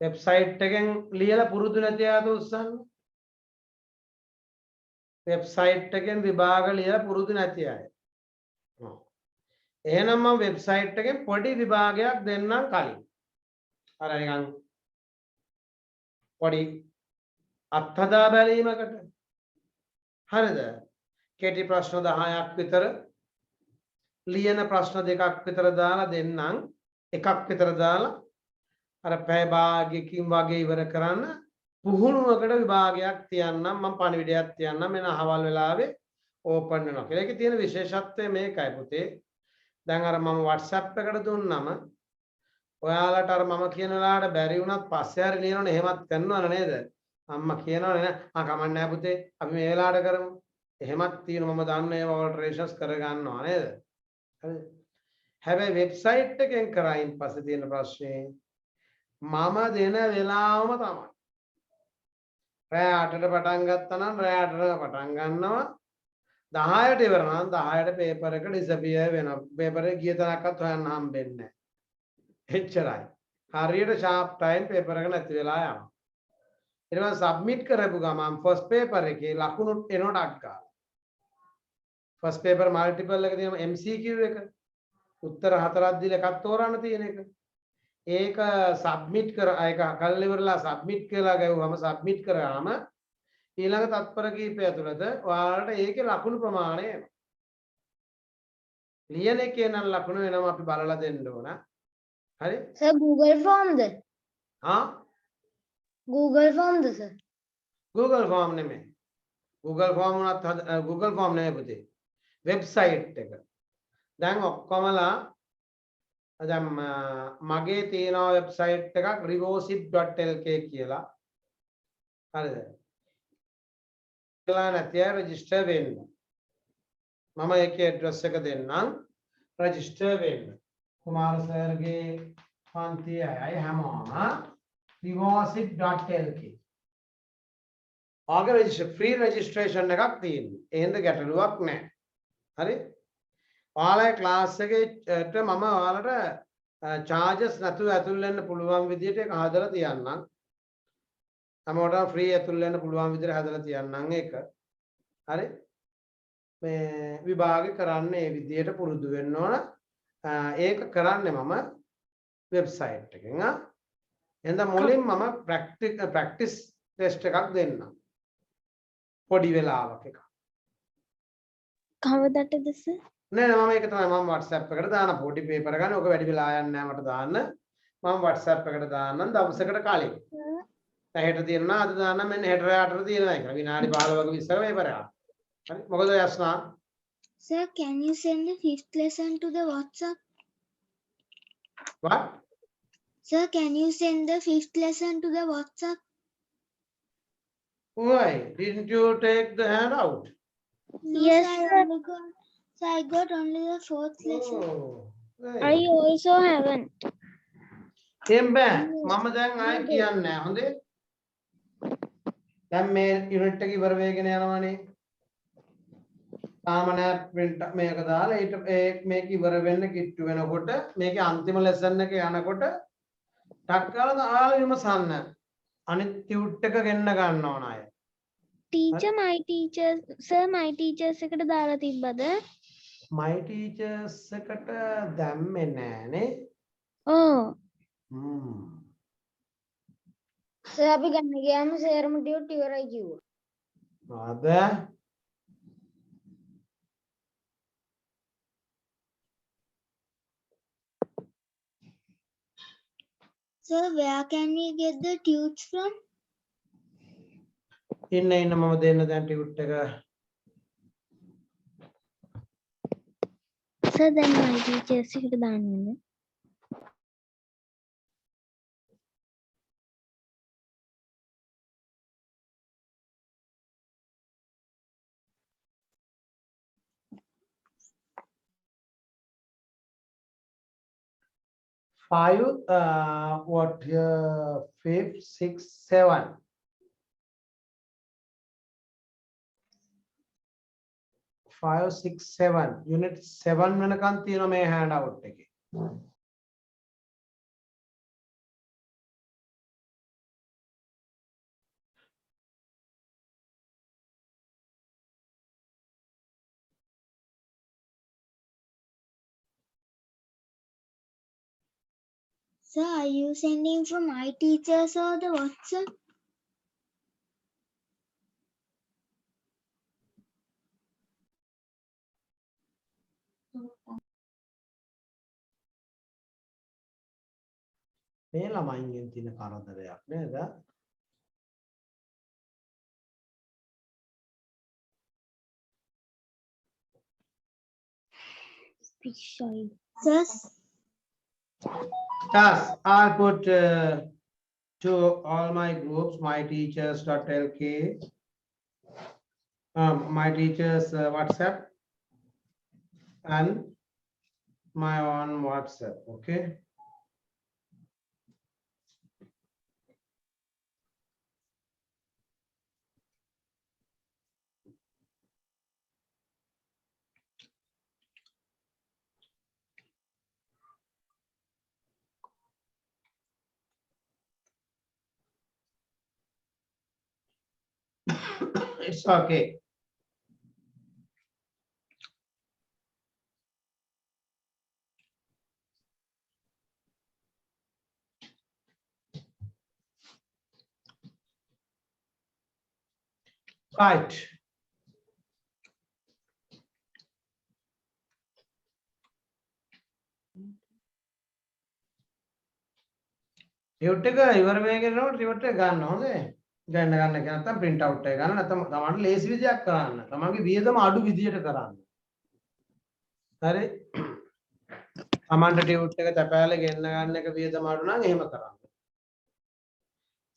[SPEAKER 1] වෙබ්සයිට් එකෙන් ලියලා පුරුදු නැති අයද උස්සන්න. වෙබ්සයිට් එකෙන් විභාග ලියලා පුරුදු නැති අය. එහෙනම් මම වෙබ්සයිට් එකෙන් පොඩි විභාගයක් දෙන්නම් කලින්. අර නිකන් පොඩි අත්හදා බැලීමකට. හරිද? කෙටි ප්‍රශ්න 10ක් විතර ලියන ප්‍රශ්න දෙකක් විතර දාලා දෙන්නම්. එකක් විතර දාලා අර පැය භාගයකින් වගේ ඉවර කරන්න පුහුණුවකට විභාගයක් තියන්නම්. මම පණිවිඩයක් තියන්නම්. මෙන්න අහවල් වෙලාවේ ඕපන් වෙනවා කියලා. ඒකේ තියෙන විශේෂත්වය මේකයි පුතේ. දැන් අර මම WhatsApp එකට දුන්නම ඔයාලට අර මම කියන වෙලාවට බැරි වුණත් පස්සේ හරි ලියනවනේ එහෙමත් කරනවනේ නේද? අම්මා කියනවනේ නෑ කමක් නෑ පුතේ අපි මේ වෙලාවට කරමු. එහෙමත් තියෙනවා මම දන්න ඒවා ඔල්ටරේෂන්ස් කර ගන්නවා නේද? හරිද? හැබැයි වෙබ්සයිට් එකෙන් කරායින් පස්සේ තියෙන ප්‍රශ්නේ මම දෙන වෙලාවම තමයි. රෑ 8ට පටන් ගත්තා නම් රෑ 8ට පටන් ගන්නවා. 10ට ඉවර නම් 10ට පේපර් එක ඩිසපියර් වෙනවා. පේපර් එක ගිය තැනක්වත් හොයන්න හම්බෙන්නේ නැහැ. එච්චරයි. හරියට ෂාප් ටයිම් පේපර් එක නැති වෙලා යනවා. ඊට පස්සේ සබ්මිට් කරපු ගමන් ෆස්ට් පේපර් එකේ ලකුණු එනොට අක්කා. ෆස්ට් පේපර් මල්ටිපල් එක තියෙන MCQ එක. උත්තර 4ක් දීලා එකක් තෝරන්න තියෙන එක. ඒක සබ්මිට් කර ඒක කල් ඉවරලා සබ්මිට් කියලා ගිහුවම සබ්මිට් කරාම ඊළඟ තත්පර කීපය ඇතුළත ඔයාලට ඒකේ ලකුණු ප්‍රමාණය එනවා. ලියන එකේ නම් ලකුණු වෙනවා අපි බලලා දෙන්න ඕන. හරි?
[SPEAKER 3] Sir, Google Form ද?
[SPEAKER 1] හා
[SPEAKER 3] Google Form ද sir?
[SPEAKER 1] Google Form නෙමෙයි. Google Form උනත් Google Form නෙමෙයි පුතේ. වෙබ්සයිට් එක. දැන් ඔක්කොමලා දැන් මගේ තියෙන වෙබ්සයිට් එකක් revosip.lk කියලා. හරිද? කියලා නැති අය රෙජිස්ටර් වෙන්න. මම ඒකේ ඇඩ්‍රස් එක දෙන්නම්. රෙජිස්ටර් වෙන්න. කුමාර සර්ගේ පන්ති අයයි හැමෝම revosip.lk. ආගේ රෙජිස්ටර් ෆ්‍රී රෙජිස්ට්‍රේෂන් එකක් තියෙනවා. එහෙනම් ගැටලුවක් නැහැ. හරි? ඔයාලගේ ක්ලාස් එකේට මම ඔයාලට charges නැතුව ඇතුල් වෙන්න පුළුවන් විදිහට ඒක හදලා තියන්නම්. හැමෝටම ෆ්‍රී ඇතුල් වෙන්න පුළුවන් විදිහට හදලා තියන්නම් ඒක. හරි? මේ විභාගය කරන්න මේ විදිහට පුරුදු වෙන්න ඕන. ඒක කරන්නේ මම වෙබ්සයිට් එකෙන්. එහෙනම් මුලින් මම ප්‍රැක්ටිස් ටෙස්ට් එකක් දෙන්නම්. පොඩි වෙලාවක එක.
[SPEAKER 2] කවදටද සර්?
[SPEAKER 1] නෑ මම ඒක තමයි මම WhatsApp එකට දාන පොඩි පේපර් ගන්න. ඔක වැඩි වෙලා යන්නේ නෑ මට දාන්න. මම WhatsApp එකට දාන්නම් දවසකට කලින්. දැන් හෙට තියෙනවා අද දාන්නම් මෙන්න හෙට රාත්‍රියට තියෙනවා කියලා. විනාඩි 15ක 20ක පේපරයක්. හරි මොකද යස්නා?
[SPEAKER 3] Sir, can you send the fifth lesson to the WhatsApp?
[SPEAKER 1] What?
[SPEAKER 3] Sir, can you send the fifth lesson to the WhatsApp?
[SPEAKER 1] Why? Didn't you take the handout?
[SPEAKER 3] No,
[SPEAKER 2] Yes,
[SPEAKER 3] sir,
[SPEAKER 2] sir.
[SPEAKER 3] so I got only the fourth lesson.
[SPEAKER 1] Oh.
[SPEAKER 2] I also haven't.
[SPEAKER 1] එම් බෑ මම දැන් ආයෙ කියන්නේ නැහැ හොඳේ. දැන් මේ unit එක ඉවර වෙගෙන යනවනේ. තාම නෑ print මේක දාලා ඊට මේක ඉවර වෙන්න කිට්ටු වෙනකොට මේකේ අන්තිම ලෙසන් එක යනකොට ටක් කරලා ආයෙ විමසන්න. අනිත් ටියුට් එක ගෙන්න ගන්න ඕන අය.
[SPEAKER 2] Teacher, my teacher, sir, my teachers එකට දාලා තිබ්බද?
[SPEAKER 1] my teachers එකට දැම්මේ නෑනේ.
[SPEAKER 2] Oh,
[SPEAKER 3] Sir, අපි ගන්න ගියාම සේරම ටියුට් ඉවරයි කිව්වා.
[SPEAKER 1] අද
[SPEAKER 3] Sir, where can we get the tutes from?
[SPEAKER 1] ඉන්න මම දෙන්න දැන් ටියුට් එක.
[SPEAKER 2] sir, then my teachers එකට දාන්නද?
[SPEAKER 1] Five, what here? 5, 6, 7. 5, 6, 7. Unit 7 වෙනකන් තියෙනවා මේ handout එකේ.
[SPEAKER 3] Sir, are you sending from my teachers or the WhatsApp?
[SPEAKER 1] මේ ළමයින්ගෙන් තියෙන කරදරයක් නේද?
[SPEAKER 3] Sir,
[SPEAKER 1] Yes, I'll put to all my groups, my teachers.lk, my teachers WhatsApp and my own WhatsApp. Okay. It's okay. Right. Revert එක ඉවර වෙනකොට revert එක ගන්න හොඳේ. ගන්න එක නැත්නම් print out එක ගන්න නැත්නම් තමන්ට ලේසි විදියක් කරන්න. තමන්ගේ වියදම අඩු විදියට කරන්න. හරි. තමන්ට රිවට් එක තැපෑලේ ගෙන්න ගන්න එක වියදම අඩු නම් එහෙම කරන්න.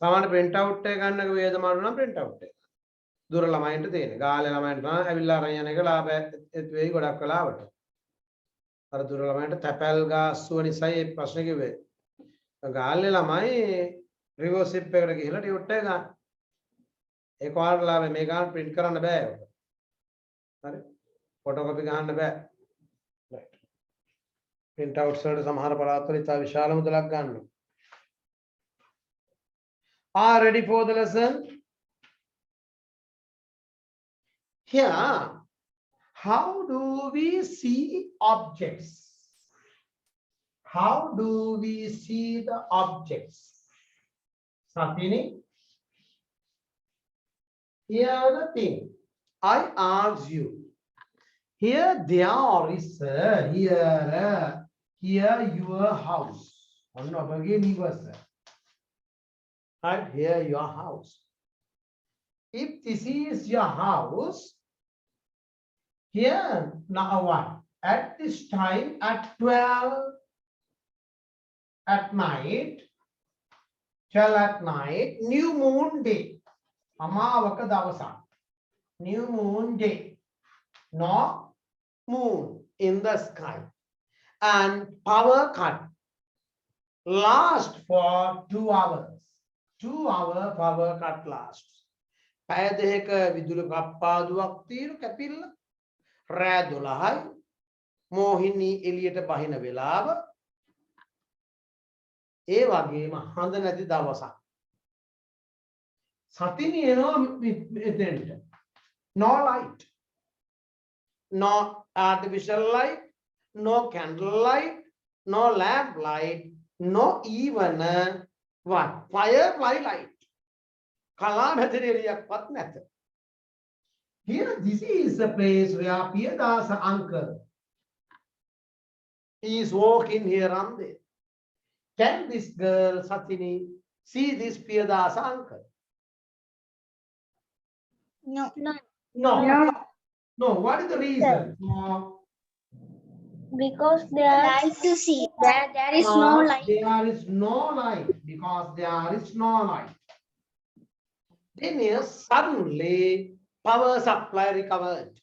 [SPEAKER 1] තමන්ට print out එක ගන්න එක වියදම අඩු නම් print out එක. දුර ළමයින්ට තියෙන. ගාලේ ළමයින්ට නම් ඇවිල්ලා අරන් යන එක ලාභ ඇති වෙයි ගොඩක් වෙලාවට. අර දුර ළමයින්ට තැපැල් ගාස්තුව නිසායි මේ ප්‍රශ්නේ කිව්වේ. ගාල්ලේ ළමයි රිවර්සිප් එකට ගිහලා ටියුට් එක ගන්න. ඒ කාර්ඩ් ලාභේ මේ ගන්න print කරන්න බෑ ඒක. හරි. ෆොටෝකෝපි ගන්න බෑ. right. print outs වලට සමහර පළාත්වල ඉතා විශාල මුදලක් ගන්නවා. Are ready for the lesson? Here, how do we see objects? How do we see the objects? Satini, here the thing. I ask you. Here there is here your house. I'm not again right here your house. If this is your house, here now what? At this time at 12 at night, 12 at night, new moon day. Amavaka davasa. New moon day. No moon in the sky. And power cut. Last for 2 hours. 2 hour power cut lasts. පැය දෙක විදුලි කප්පාදුවක් තියෙන කැපිල්ල. රෑ 12යි. මෝහිනී එළියට බහින වෙලාව. ඒ වගේම හඳ නැති දවසක්. සතිනි එනවා මෙතෙන්ට. No light. No artificial light. No candle light. No lamp light. No even what? Firefly light. Kala materialiyakවත් නැත. Here this is the place where Piyadasa uncle is walking here and there. Can this girl Satini see this Piyadasa uncle?
[SPEAKER 3] no.
[SPEAKER 1] No. No. What is the reason? No.
[SPEAKER 2] Because there
[SPEAKER 3] Like to see.
[SPEAKER 2] there is no light.
[SPEAKER 1] There is no light because there is no light. Then yes, suddenly power supply recovered.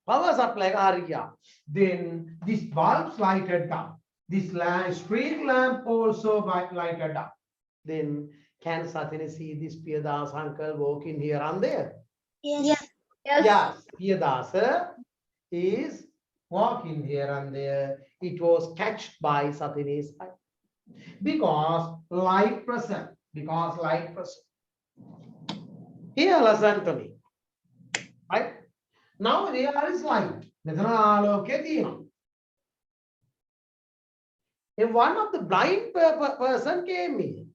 [SPEAKER 1] Power supply area. Then this bulbs lighted up. This street lamp also lighted up. Then can Satini see this Piyadas uncle walking here and there?
[SPEAKER 3] Yes.
[SPEAKER 1] Yes, Piyadasa is walking here and there. It was catched by Satini's eye. Because light present. Because light present. Here, listen to me. Right? Now there is light. මෙතන ආලෝකය තියෙනවා. If one of the blind person came in,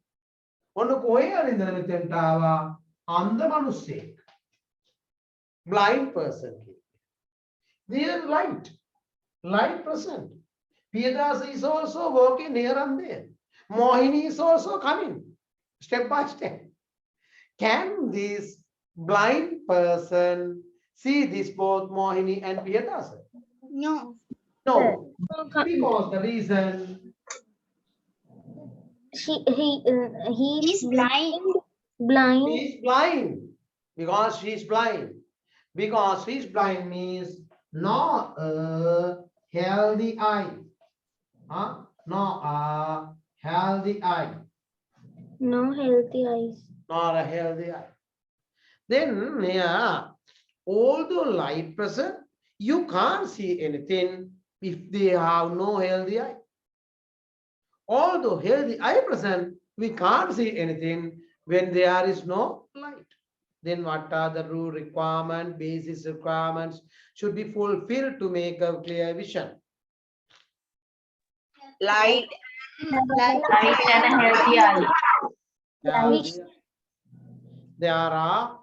[SPEAKER 1] on the blind person came. There is light present. Piyadas is also working here and there. Mohini is also coming step by step. Can this blind person see this both Mohini and Piyadas?
[SPEAKER 3] No.
[SPEAKER 1] No, because the reason
[SPEAKER 2] He's blind.
[SPEAKER 1] she
[SPEAKER 2] Blind.
[SPEAKER 1] is blind. Because she is blind. Because she is blind means not a healthy eye. Huh? Not a healthy eye.
[SPEAKER 2] No healthy eyes.
[SPEAKER 1] Not a healthy eye. Then here, although light present, you can't see anything if they have no healthy eye. Although healthy eye present, we can't see anything when there is no light. Then what are the rule requirement, basis requirements should be fulfilled to make a clear vision?
[SPEAKER 4] Light.
[SPEAKER 3] Light.
[SPEAKER 4] Light and a healthy eye.
[SPEAKER 1] There are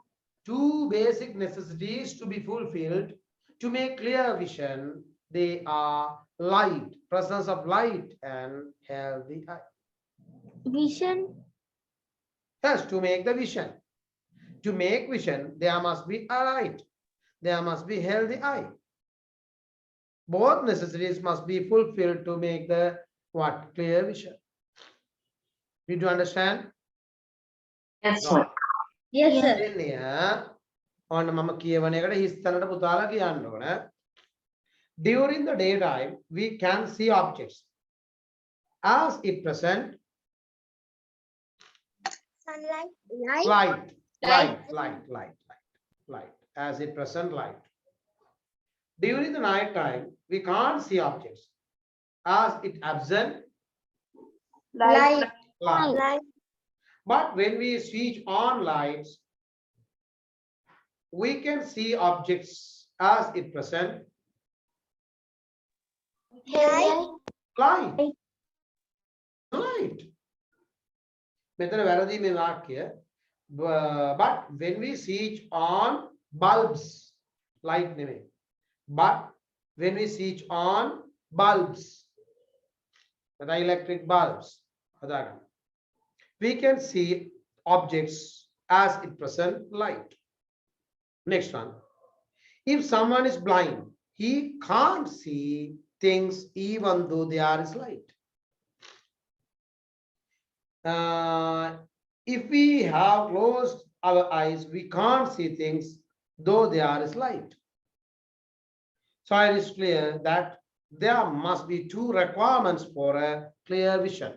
[SPEAKER 1] two basic necessities to be fulfilled to make clear vision. They are light, presence of light, and healthy eye.
[SPEAKER 2] Vision.
[SPEAKER 1] Yes, to make the vision. To make vision, there must be a light. There must be healthy eye. Both necessities must be fulfilled to make the what? Clear vision. Did you understand?
[SPEAKER 4] Yes, sir.
[SPEAKER 2] Yes, sir.
[SPEAKER 1] Then here, on mama කියවන එකට හිස්තැනට පුතාලා කියන්න ඕන. During the daytime, we can see objects as it present
[SPEAKER 3] Sunlight.
[SPEAKER 1] light, as it present light. During the night time, we can't see objects as it absent
[SPEAKER 3] Light.
[SPEAKER 1] light. But when we switch on lights, we can see objects as it present light. මෙතන වැරදි මේ වාක්‍ය. But when we switch on bulbs, light නෙමෙයි. But when we switch on bulbs, the electric bulbs, we can see objects as it present light. Next one. If someone is blind, he can't see things even though there is light. If we have closed our eyes, we can't see things though there is light. So it is clear that there must be two requirements for a clear vision: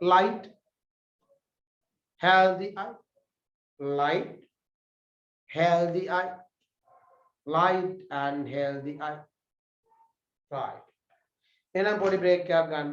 [SPEAKER 1] light, healthy eye. Light, healthy eye. Light and healthy eye. Right. එහෙනම් පොඩි break එකක් ගන්න.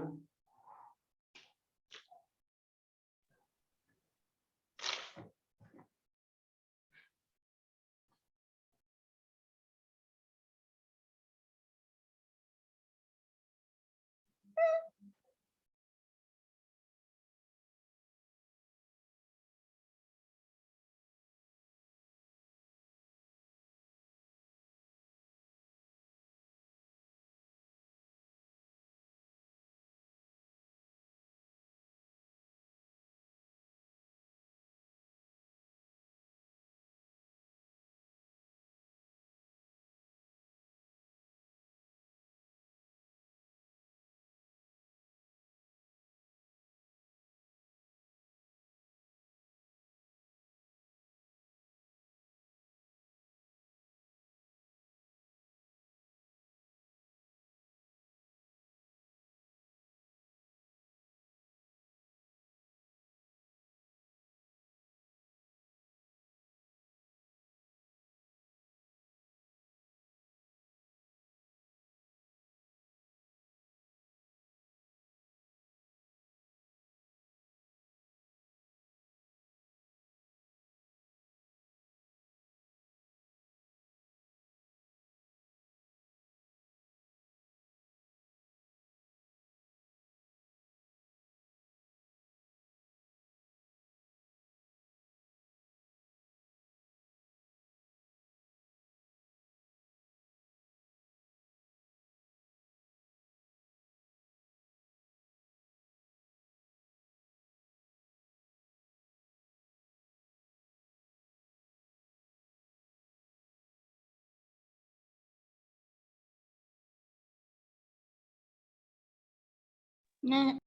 [SPEAKER 2] No.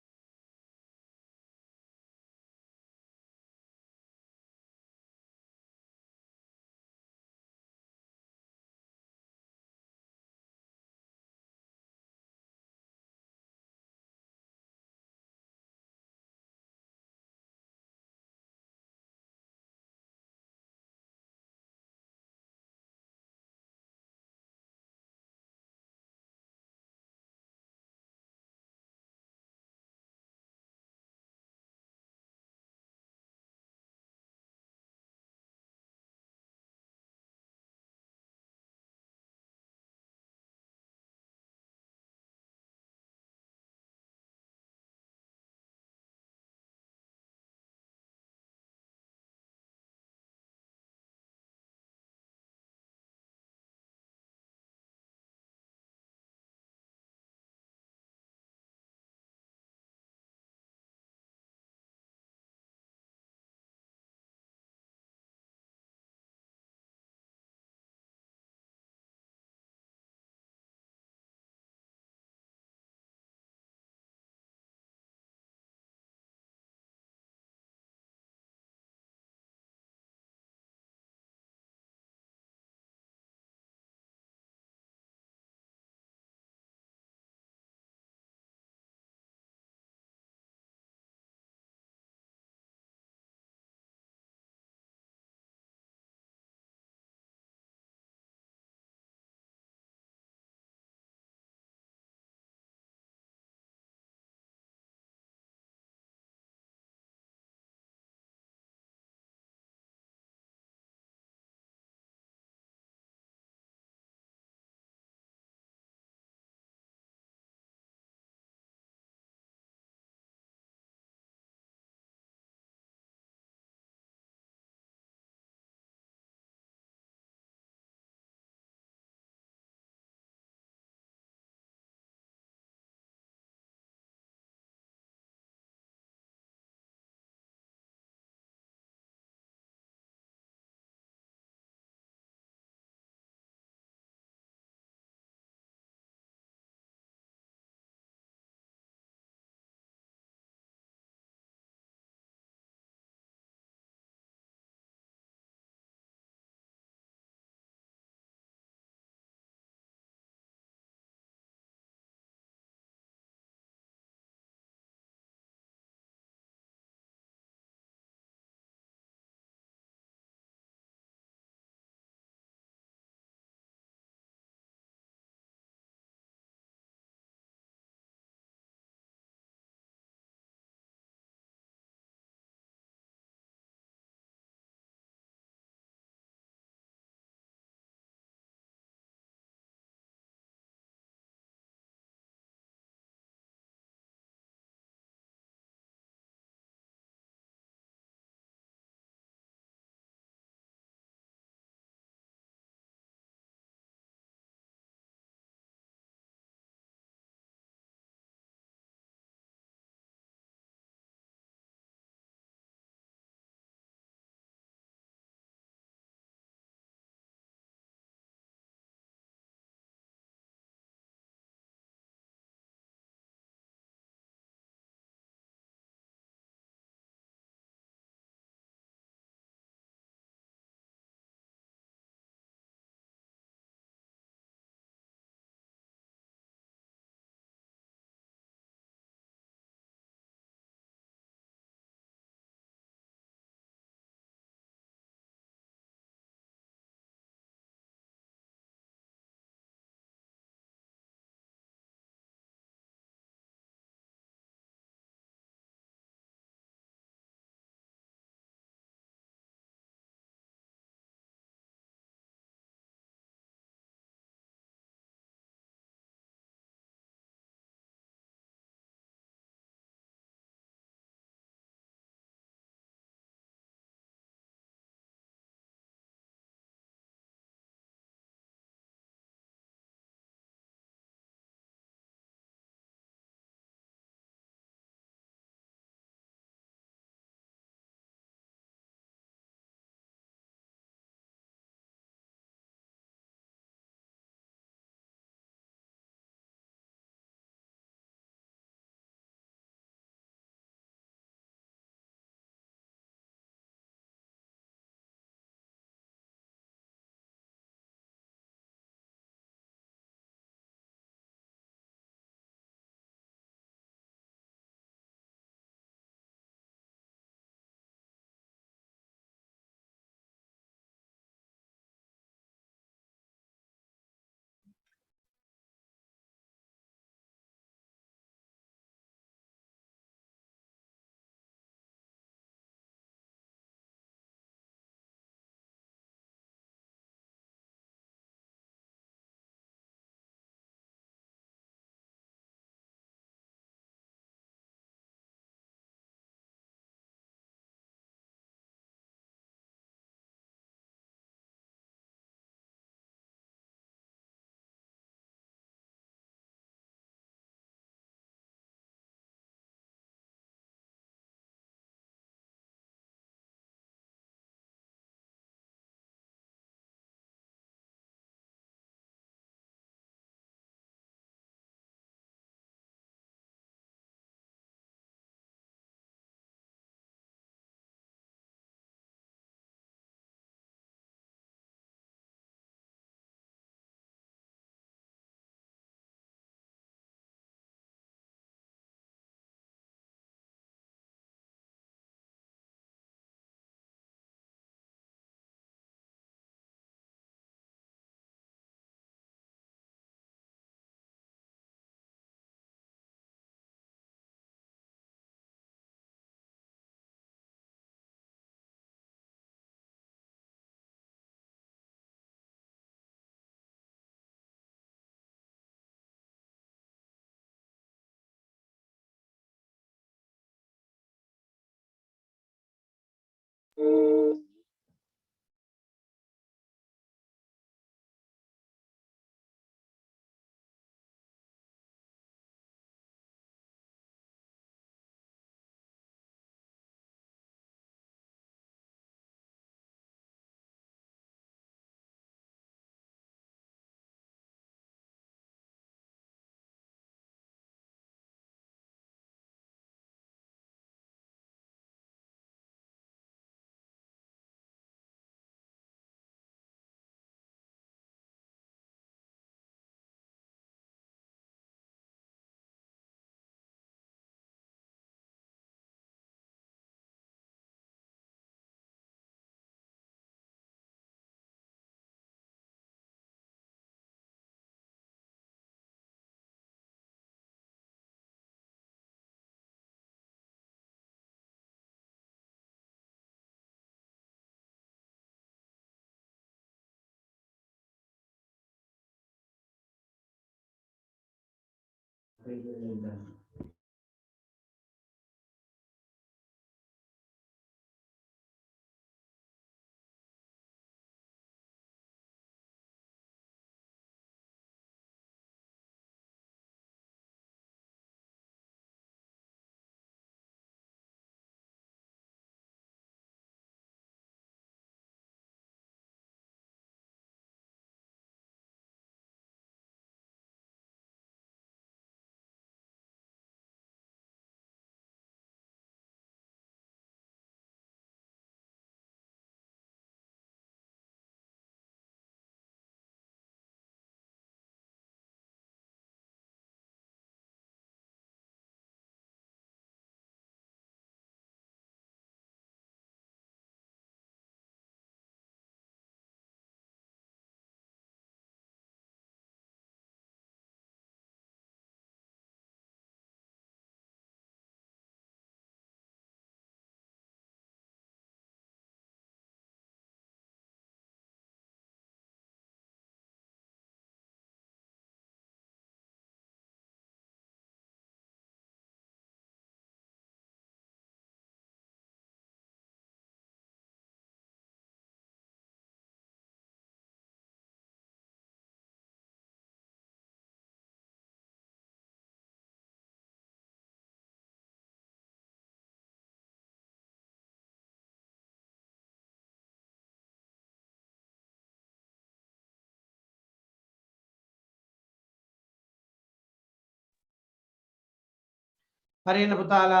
[SPEAKER 1] හරියන පුතාලා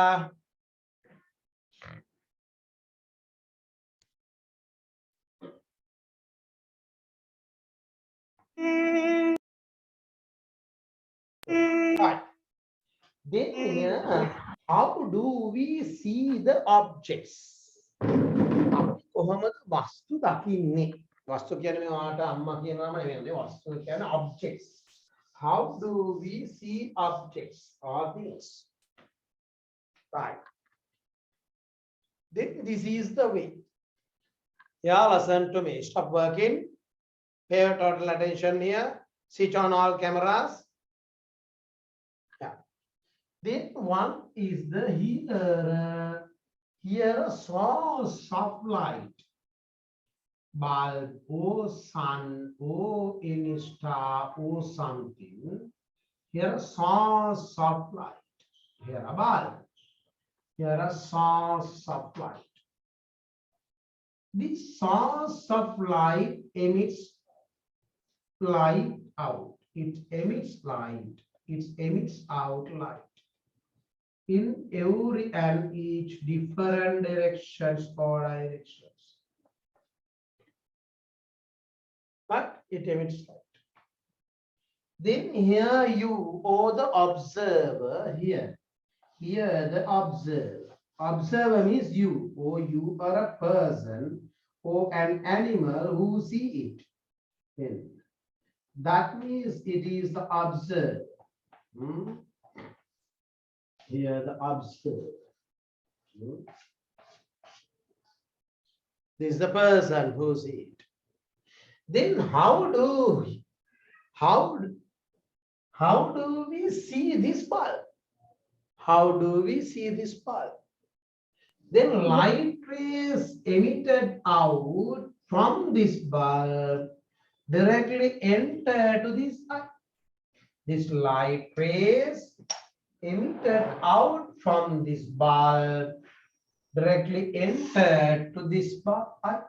[SPEAKER 1] right. Then how do we see the objects? අපි කොහොමද වස්තු දකින්නේ? වස්තු කියන්නේ මේ ඔයාලට අම්මා කියනවාම නෙවෙයි. වස්තු කියන්නේ objects. How do we see objects or things? Right. Then this is the way. Yeah, listen to me. Stop working. Pay your total attention here. Switch on all cameras. Yeah. Then one is the here a source of light. Bulb or sun or any star or something. Here a source of light. Here a bulb. Here a source of light. This source of light emits light out. It emits light. It emits out light in every and each different directions or directions. But it emits light. Then here you or the observer here. Here the observer. Observer means you, or you are a person or an animal who see it. Then that means it is the observer. Here the observer. This is the person who see it. Then how do we see this bulb? How do we see this bulb? Then light rays emitted out from this bulb directly enter to this eye. This light rays emitted out from this bulb directly entered to this eye.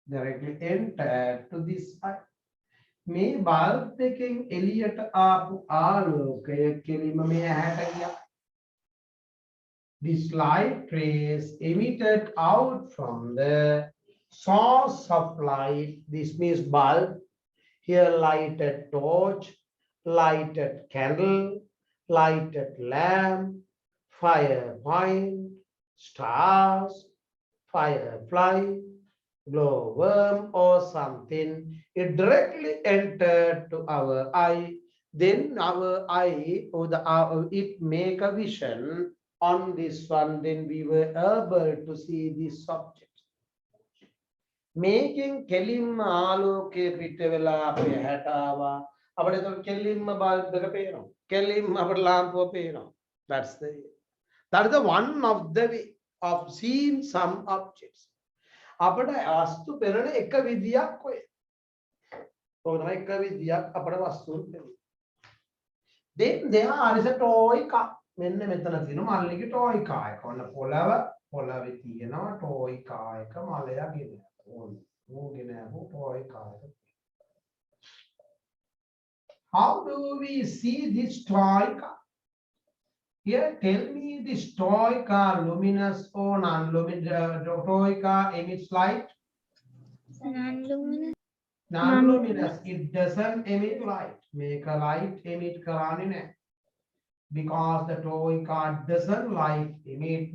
[SPEAKER 1] Directly entered to this eye. මේ bulb එකෙන් එළියට ආපු ආලෝකය කෙලිම මේ ඇහැට ගියා. This light rays emitted out from the source of light. This means bulb. Here lighted torch, lighted candle, lighted lamp, fire point, stars, firefly, glowworm or something. It directly entered to our eye. Then our eye or it make a vision on this one. Then we were able to see this subject. Making කෙලින්ම ආලෝකයේ පිට වෙලා අපේ හැට ආවා. අපිට ඒක කෙලින්ම බල්බ් එක පේනවා. කෙලින්ම අපට ලාම්පුව පේනවා. That is the one of the way of seeing some objects. අපට වස්තු පෙනෙන එක විදියක් ඔය. ඔය තමයි එක විදියක් අපට වස්තුන් පෙනෙන. Then there is a toy car. මෙන්න මෙතන තියෙන මල්ලිගේ toy car එක. ඔන්න පොළවේ තියෙනවා toy car එක මලයා ගෙන. ඕගෙන ආපු toy car එක. How do we see this toy car? Here, tell me this toy car luminous or non-luminous? Toy car emits light?
[SPEAKER 3] Non-luminous.
[SPEAKER 1] Non-luminous. It doesn't emit light. Make a light emit karane naha. Because the toy car doesn't light emit.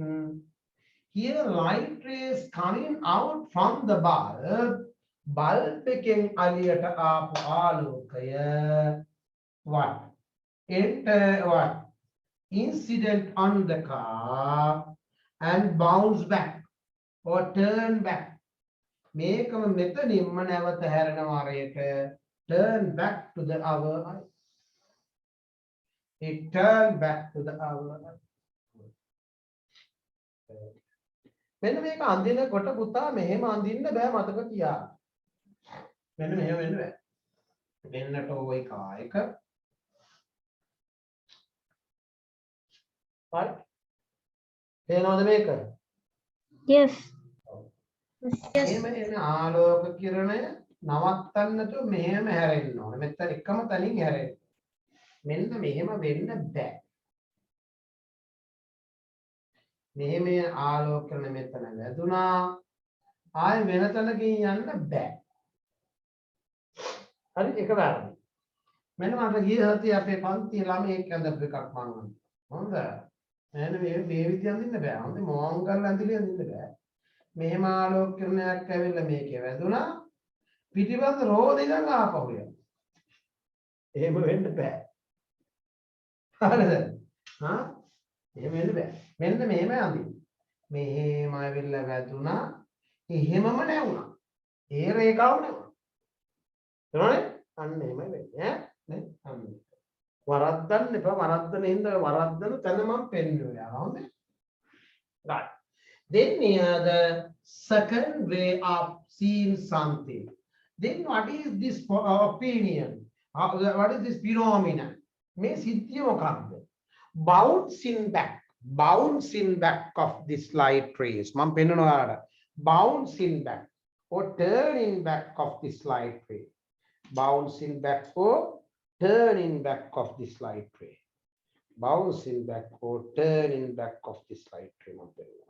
[SPEAKER 1] Here, light rays coming out from the bulb. Bulb එකෙන් අලියට ආපු ආලෝකය what? Enter what? Incident on the car and bounce back or turn back. මේකම මෙතනින්ම නැවත හැරෙනවා රේට. Turn back to the other eye. It turn back to the other eye. මෙන්න මේක අඳිනකොට පුතා මෙහෙම අඳින්න බෑ මතක තියාගන්න. මෙන්න මෙහෙම වෙන්න බෑ. මෙන්න toy car එක. right? තේනවද මේක?
[SPEAKER 2] Yes.
[SPEAKER 1] එහෙම එන ආලෝක කිරණය නවත්තන්න නැතුව මෙහෙම හැරෙන්න ඕනේ. මෙතන එකම තැනින් හැරෙන්න. මෙන්න මෙහෙම වෙන්න බෑ. මෙහෙම ආලෝක කිරණ මෙතන වැදුනා. ආයෙ වෙන තැනකින් යන්න බෑ. හරි ඒක වැරදි. මෙන්න මට ගිය හති අපේ පන්තියේ ළමයෙක් අඳපු එකක් මම අඳිනවා. හොඳද? මෙන්න මේ විදිහ අඳින්න බෑ. හොඳ මොම් කරලා අඳින්න බෑ. මෙහෙම ආලෝක කිරණයක් ඇවිල්ලා මේකේ වැදුනා. පිටිපස්ස රෝද ඉඳන් ආපහු යනවා. එහෙම වෙන්න බෑ. හරිද? හා? එහෙම වෙන්න බෑ. මෙන්න මෙහෙම අඳින්න. මෙහෙම ඇවිල්ලා වැදුනා. එහෙමම නැවුණා. ඒ රේඛාව නැවුණා. තේරුණානේ? අන්න එහෙමයි වෙන්නේ ඈ. නේ? අන්න. වරද්දන්න එපා. වරද්දන හින්දා වරද්දන තැන මම පෙන්නුවා. හරිද? right. Then the second way of seeing something. Then what is this opinion? What is this phenomenon? මේ සිද්ධිය මොකක්ද? Bouncing back of this light rays. මම පෙන්නනවා ඔයාලට. Bouncing back or turning back of this light ray. Bouncing back or turning back of this light ray. Bouncing back or turning back of this light ray. මම පෙන්නනවා.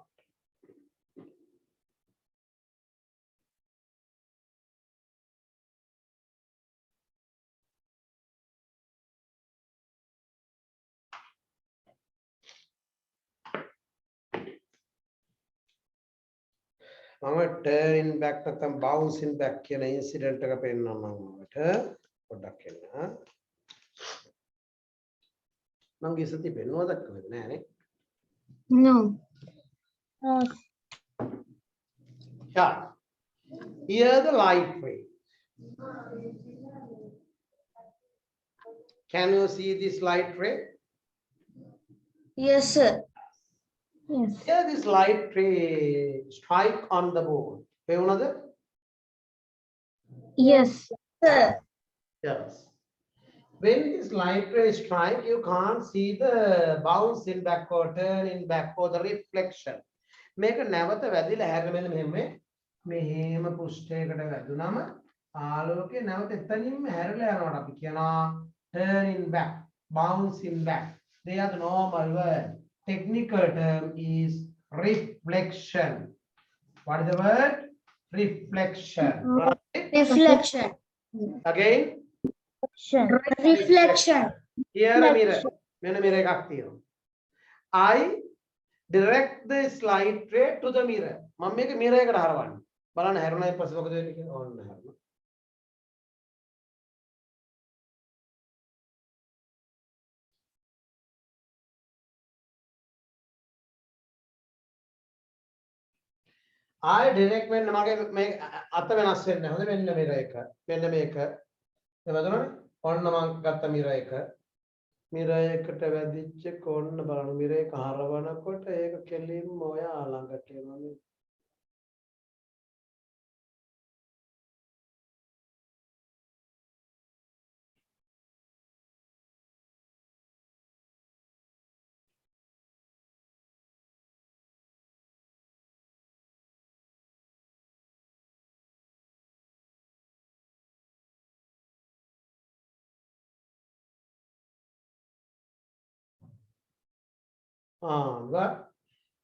[SPEAKER 1] මම turning back නැත්නම් bouncing back කියන incident එක පෙන්නනවා මම ඔයාලට පොඩ්ඩක් එන්න. මම ගිසති පෙන්නුවද කොහෙද නෑනේ.
[SPEAKER 2] No.
[SPEAKER 1] Yeah. Here the light ray. Can you see this light ray?
[SPEAKER 2] Yes, sir. Yes.
[SPEAKER 1] Here this light ray strike on the board. Pevunada?
[SPEAKER 2] Yes, sir.
[SPEAKER 1] Yes. When this light ray strike, you can't see the bouncing back or turning back or the reflection. Make a never the vadila hagamen මෙහෙම පුෂ්ඨයකට වැදුනම ආලෝකේ නැවත එතනින්ම හැරලා යනවා අපි කියනවා turning back, bouncing back. They are the normal word. Technical term is reflection. What is the word? Reflection.
[SPEAKER 2] Reflection.
[SPEAKER 1] Again?
[SPEAKER 2] Reflection.
[SPEAKER 1] Here a mirror. මෙන්න mirror එකක් තියෙනවා. I direct the slide tray to the mirror. මම මේක mirror එකට හරවන්නේ. බලන්න හැරුණා ඊපස්සේ මොකද වෙන්නේ කියලා. ඕන්න හැරුණා. I direct වෙන්න මගේ මේ අත වෙනස් වෙන්නේ නැහැ. හොඳ මෙන්න මේක. මෙන්න මේක. එවදුනනේ. ඔන්න මම ගත්ත mirror එක. මිරර් එකට වැදිච්ච කොන්න බලන්න මිරර් එක හරවනකොට ඒක කෙලින්ම ඔයා ළඟට එනවා මේ.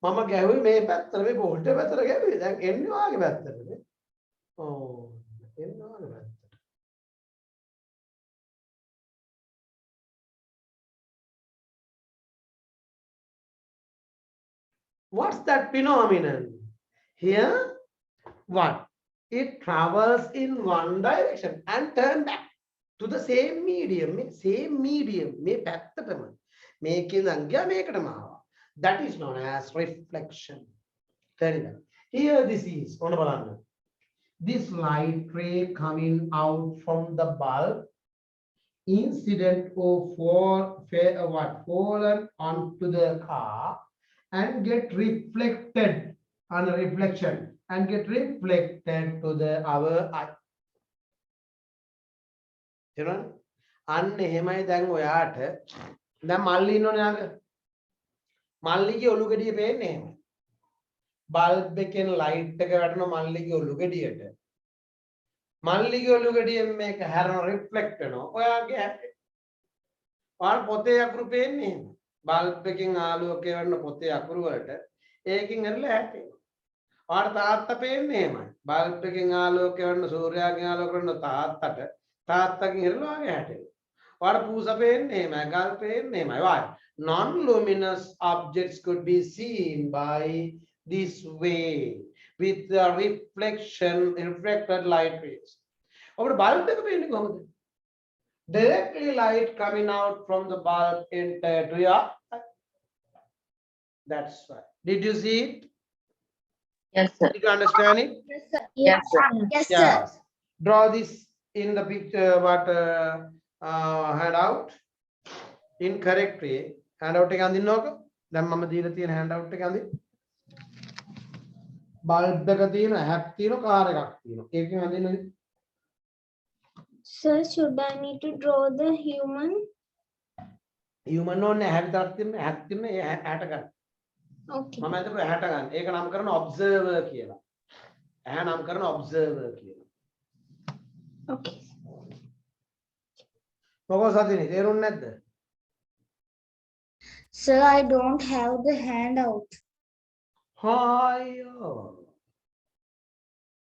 [SPEAKER 1] මම ගැහුවේ මේ පැත්තට මේ බෝල්ට් එක පැත්තට ගැහුවේ. දැන් එන්නේ වාගේ පැත්තට නේ. එන්නේ වාගේ පැත්තට. What's that phenomenon? Here, what? It travels in one direction and turn back to the same medium. මේ පැත්තටම. මේකෙන් අංගය මේකටම ආවා. That is known as reflection. Here this is. ඔන්න බලන්න. This light ray coming out from the bulb incident or fallen onto the car and get reflected on a reflection and get reflected to the our eye. You know? අන්න එහෙමයි දැන් ඔයාට දැන් මල්ලි ඉන්නෝනේ යාක මල්ලිගේ ඔලු ගෙඩිය පේන්නේ එහෙම බල්බ් එකෙන් ලයිට් එක වැටෙන මල්ලිගේ ඔලු ගෙඩියට මල්ලිගේ ඔලු ගෙඩියෙන් මේක හැරෙන රිෆ්ලෙක්ට් වෙනවා ඔයාගේ හැටේ ඔයාලා පොතේ අකුරු පේන්නේ එහෙම බල්බ් එකෙන් ආලෝකය වෙන පොතේ අකුරු වලට ඒකෙන් ඇරලා හැටෙනවා ඔයාලා තාත්තා පේන්නේ එහෙමයි බල්බ් එකෙන් ආලෝකය වෙන සූර්යාගෙන් ආලෝකය වෙන තාත්තට තාත්තගෙන් ඇරලා ඔයාගේ හැටෙනවා ඔයාලා පූස පේන්නේ එහෙමයි ගල් පේන්නේ එහෙමයි why non-luminous objects could be seen by this way with the reflected light rays. Over bulb එක පේන්නේ කොහොමද? Directly light coming out from the bulb into your eye. That's why. Did you see it?
[SPEAKER 4] Yes, sir.
[SPEAKER 1] Did you understand it?
[SPEAKER 3] Yes, sir.
[SPEAKER 4] Yes, sir.
[SPEAKER 3] Yes, sir.
[SPEAKER 1] Yes. Draw this in the picture. What handout? In correct way. Handout එක අඳින්නවක. දැන් මම දීලා තියෙන handout එක අඳින්න. Bulb එක තියෙන හැක් තියෙන කාර් එකක් තියෙනවා. ඒකෙන් අඳින්නද?
[SPEAKER 2] Sir, should I need to draw the human?
[SPEAKER 1] human ඕනේ හැක් දාලා තියෙන හැක් තියෙන ඒ හැට ගන්න.
[SPEAKER 2] Okay.
[SPEAKER 1] මම හිතුවා හැට ගන්න. ඒක නම් කරන observer කියලා. ඇහැ නම් කරන observer කියලා.
[SPEAKER 2] Okay.
[SPEAKER 1] මොකෝ සතිනේ තේරුන්නේ නැද්ද?
[SPEAKER 2] Sir, I don't have the handout.
[SPEAKER 1] හායෝ.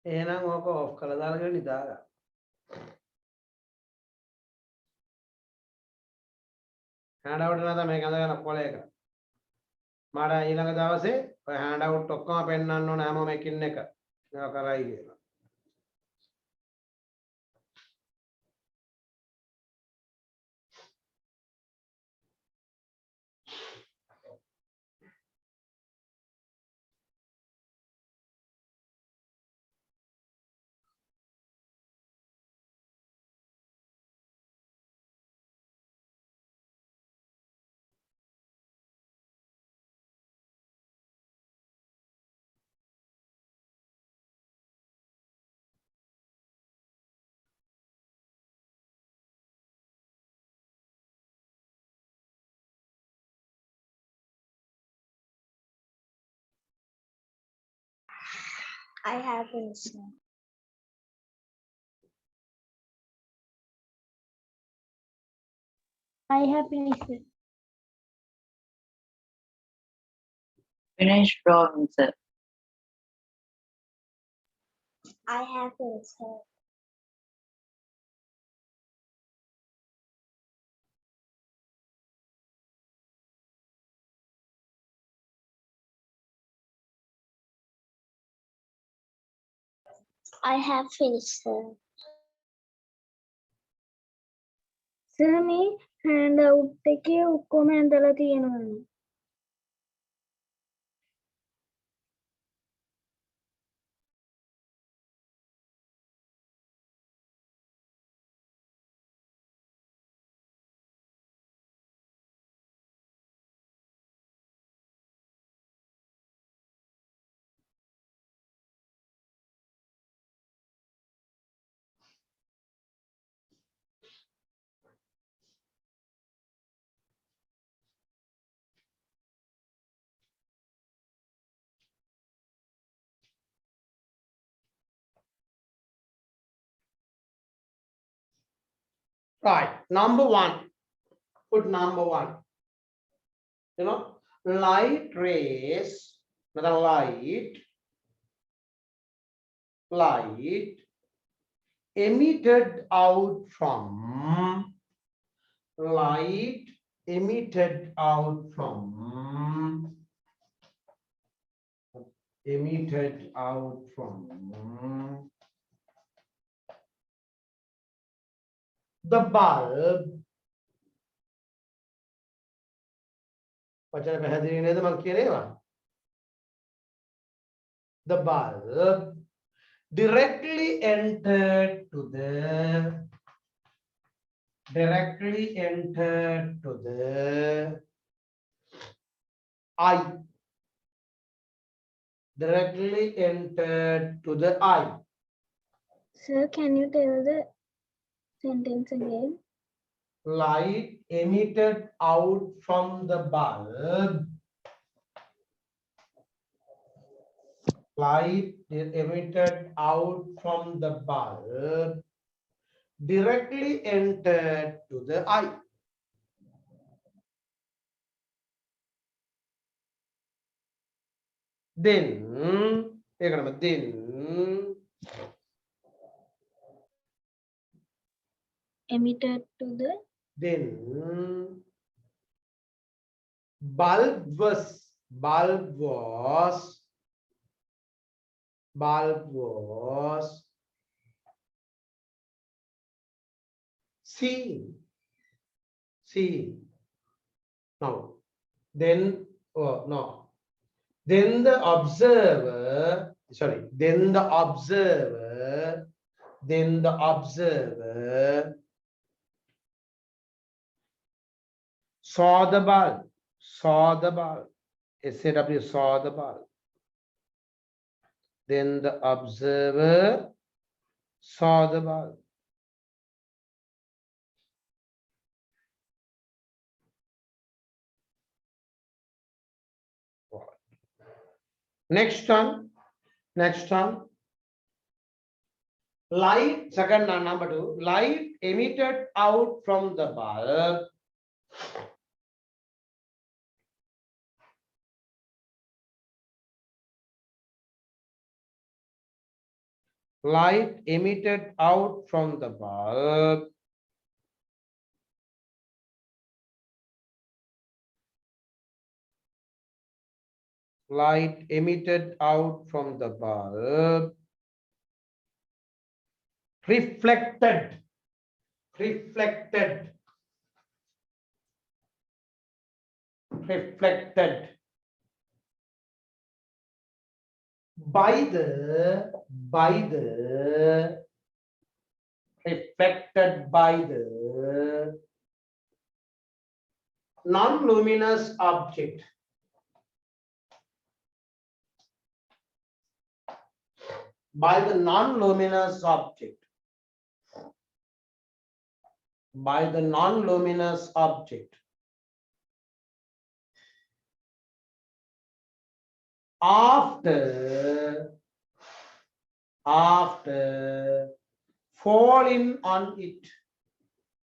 [SPEAKER 1] එහෙනම් ඕක ඔෆ් කරලා දාලා නිදා ගන්න. handout නැත්නම් මේක අඳගෙන කොලයක. මට ඊළඟ දවසේ ඔය handout ඔක්කොම පෙන්නන්න ඕන හැමෝම එකින් එක. මේක කරයි කියලා.
[SPEAKER 2] I have finished now. I have finished it.
[SPEAKER 4] Finish drawing, sir.
[SPEAKER 2] I have finished it. I have finished, sir. Sir, මේ handout එකේ ඔක්කොම ඇඳලා තියෙනවා.
[SPEAKER 1] Right. Number one. Put number one. Light rays, another light emitted out from light emitted out from the bulb. වචන පැහැදිලි නේද මම කියන ඒවා? The bulb directly entered to the eye. Directly entered to the eye.
[SPEAKER 2] Sir, can you tell the sentence again?
[SPEAKER 1] Light emitted out from the bulb. Light emitted out from the bulb directly entered to the eye. Then
[SPEAKER 2] Emitted to the
[SPEAKER 1] then bulb was seen. Now then no, then the observer saw the bulb. SAW saw the bulb. Then the observer saw the bulb. Next one. Light, second number two, light emitted out from the bulb. Light emitted out from the bulb reflected by the non-luminous object. By the non-luminous object. After falling on it.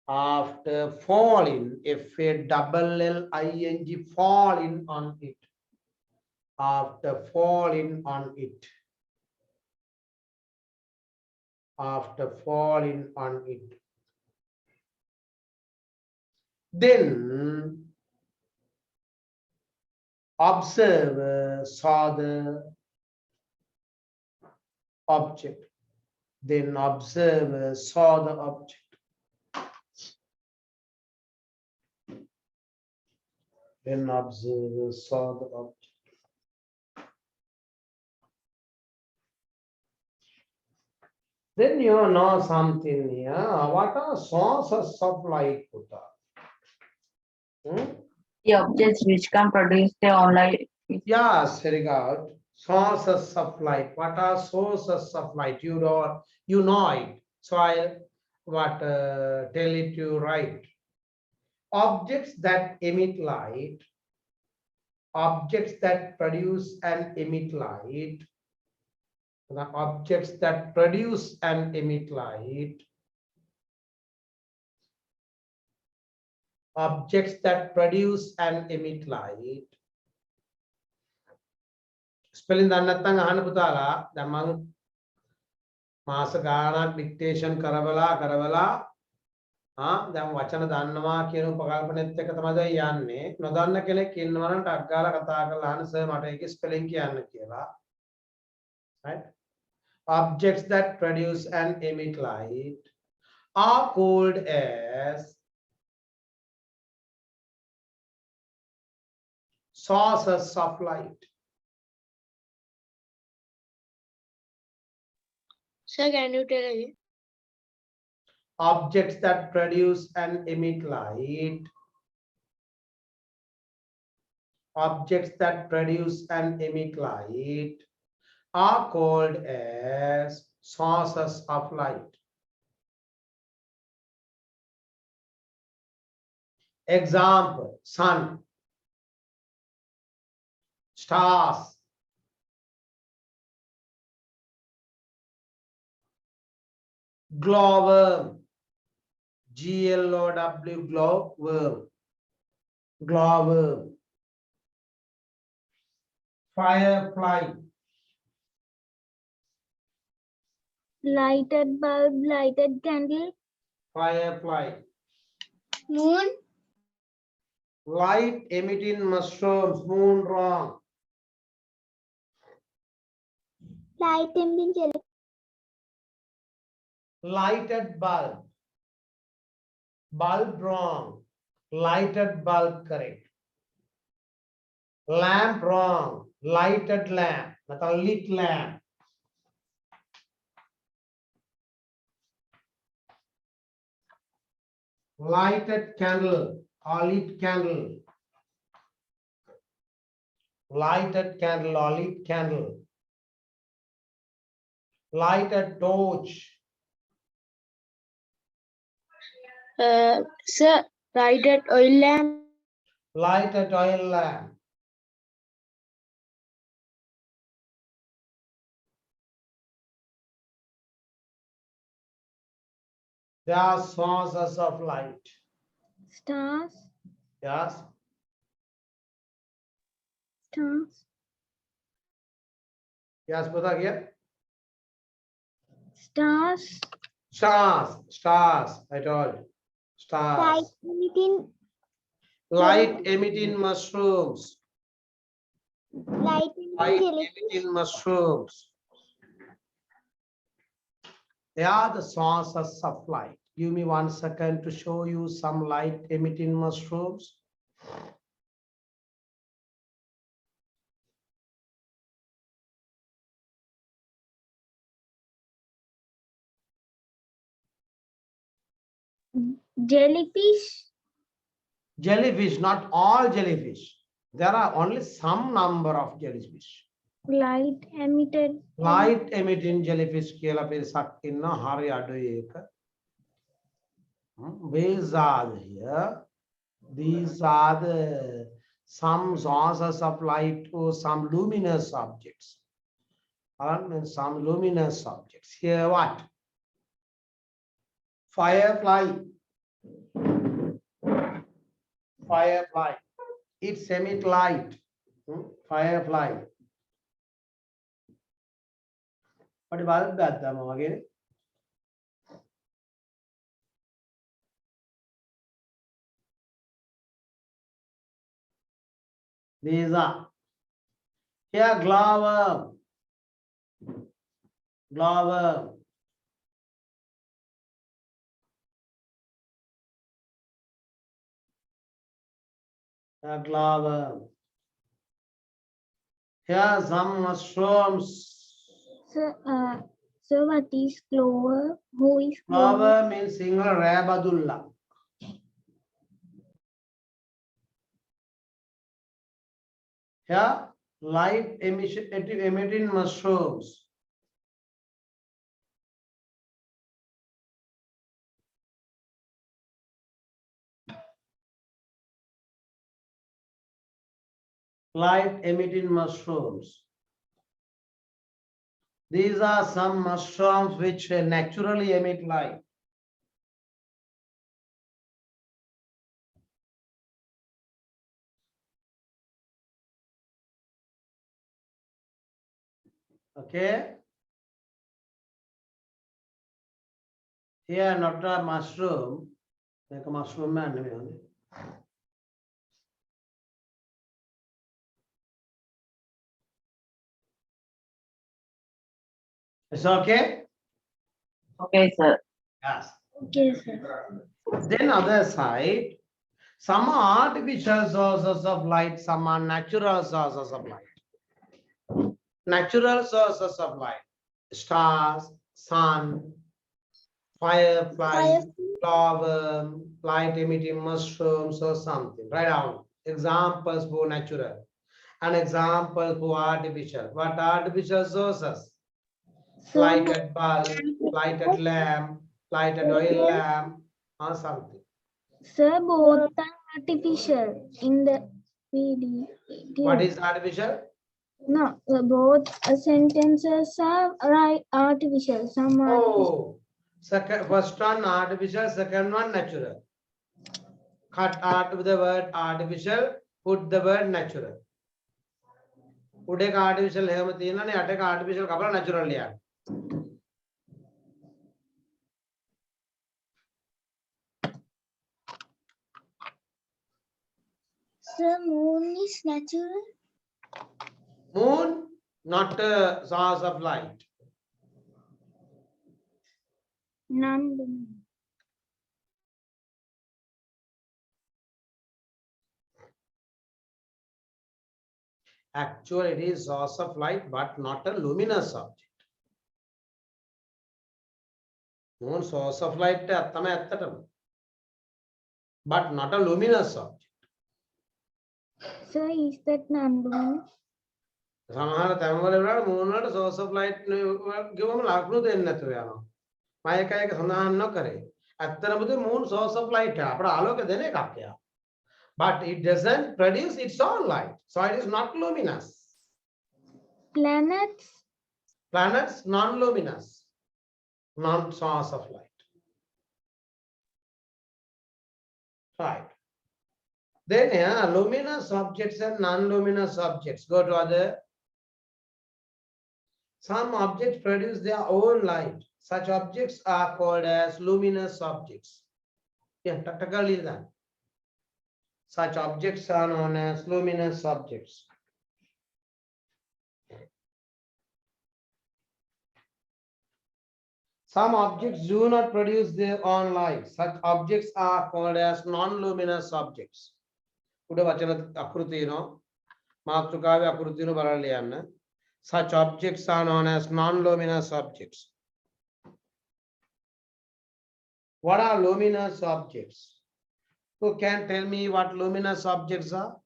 [SPEAKER 1] After falling, FALLING, falling on it. After falling on it. Then observer saw the object. Then observer saw the object. Then observer saw the object. Then you know something here. What are sources of light, Putta?
[SPEAKER 4] The objects which can produce their own light.
[SPEAKER 1] Yes, very good. Sources of light. What are sources of light? You know it. So I'll tell it you right. Objects that emit light, objects that produce and emit light, the objects that produce and emit light Objects that produce and emit light. Spelling දන්නේ නැත්නම් අහන්න පුතාලා. දැන් මම මාස ගාණක් dictation කරවලා දැන් වචන දන්නවා කියන උපකල්පනෙත් එක තමයි දැන් යන්නේ. නොදන්න කෙනෙක් ඉන්නවා නම් ටක් ගාලා කතා කරලා අහන්න සර් මට ඒකේ ස්පෙලිං කියන්න කියලා. Right? Objects that produce and emit light are called as sources of light.
[SPEAKER 2] Sir, can you tell again?
[SPEAKER 1] Objects that produce and emit light. Objects that produce and emit light are called as sources of light. Example: sun, stars, glowworm, GLOW, glowworm, glowworm, firefly,
[SPEAKER 2] Lighted bulb, lighted candle.
[SPEAKER 1] firefly,
[SPEAKER 3] Moon.
[SPEAKER 1] light emitting mushrooms, moon, wrong,
[SPEAKER 3] Light emitting jelly.
[SPEAKER 1] lighted bulb, bulb, wrong, lighted bulb, correct, lamp, wrong, lighted lamp, not lit lamp, lighted candle or lit candle, lighted candle or lit candle, lighted torch,
[SPEAKER 2] Sir, lighted oil lamp.
[SPEAKER 1] lighted oil lamp, they are sources of light.
[SPEAKER 2] Stars.
[SPEAKER 1] Yes,
[SPEAKER 2] Stars.
[SPEAKER 1] yes, put again.
[SPEAKER 2] Stars.
[SPEAKER 1] Stars, stars, I told you.
[SPEAKER 3] Light
[SPEAKER 1] Stars,
[SPEAKER 3] emitting.
[SPEAKER 1] light emitting mushrooms,
[SPEAKER 3] Light emitting
[SPEAKER 1] light
[SPEAKER 3] jelly.
[SPEAKER 1] emitting mushrooms. They are the sources of light. Give me 1 second to show you some light emitting mushrooms.
[SPEAKER 2] Jellyfish.
[SPEAKER 1] Jellyfish, not all jellyfish. There are only some number of jellyfish.
[SPEAKER 2] Light emitted.
[SPEAKER 1] Light emitting jellyfish කියලා පිරිසක් ඉන්නවා හරි අඩුයි ඒක. These are here. These are the some sources of light or some luminous objects. And some luminous objects. Here what? Firefly. Firefly. It's emit light. Firefly. What about that? Again? These are here glowworm. Glowworm. Glowworm. Here some mushrooms.
[SPEAKER 2] So what is clover? Who is clover?
[SPEAKER 1] Glowworm means single Rabadulla. Here light emitting mushrooms. Light emitting mushrooms. These are some mushrooms which naturally emit light. Okay. Here, not a mushroom. Like a mushroom man. It's okay?
[SPEAKER 4] Okay, sir.
[SPEAKER 1] Yes.
[SPEAKER 2] Okay, sir.
[SPEAKER 1] Then other side, some are artificial sources of light, some are natural sources of light. Natural sources of light. Stars, sun, firefly, flower, light emitting mushrooms or something. Write down examples for natural and examples for artificial. What artificial sources?
[SPEAKER 2] So,
[SPEAKER 1] Lighted bulb, lighted lamp, lighted oil lamp, or something.
[SPEAKER 2] sir, both are artificial in the video.
[SPEAKER 1] What is artificial?
[SPEAKER 2] No, both sentences are right artificial. Some artificial.
[SPEAKER 1] Oh, second, first one artificial, second one natural. Cut out the word artificial, put the word natural. Put a artificial hematina, ne attack artificial couple natural yeah.
[SPEAKER 3] Sir, moon is natural.
[SPEAKER 1] Moon, not a source of light.
[SPEAKER 2] Non-luminous.
[SPEAKER 1] Actually, it is source of light, but not a luminous object. Moon source of light, but not a luminous object.
[SPEAKER 2] Sir, is that non-luminous?
[SPEAKER 1] සමහර තැන්වල වල moon වලට source of light ගිවම ලකුණු දෙන්නේ නැතුව යනවා. මම එක සඳහන් නොකරේ. ඇත්තටම moon source of light එක අපට ආලෝක දෙන එකක් යා. But it doesn't produce its own light. So it is not luminous.
[SPEAKER 2] Planets?
[SPEAKER 1] Planets non-luminous, non-source of light. Right. Then yeah, luminous objects and non-luminous objects. Go to other. Some objects produce their own light. Such objects are called as luminous objects. Yeah, technically that. Such objects are known as luminous objects. Some objects do not produce their own light. Such objects are called as non-luminous objects. උඩ වචන අකෘතියනෝ මාතෘකාවේ අකෘතියනෝ බලන්න ලියන්න. Such objects are known as non-luminous objects. What are luminous objects? Who can tell me what luminous objects are?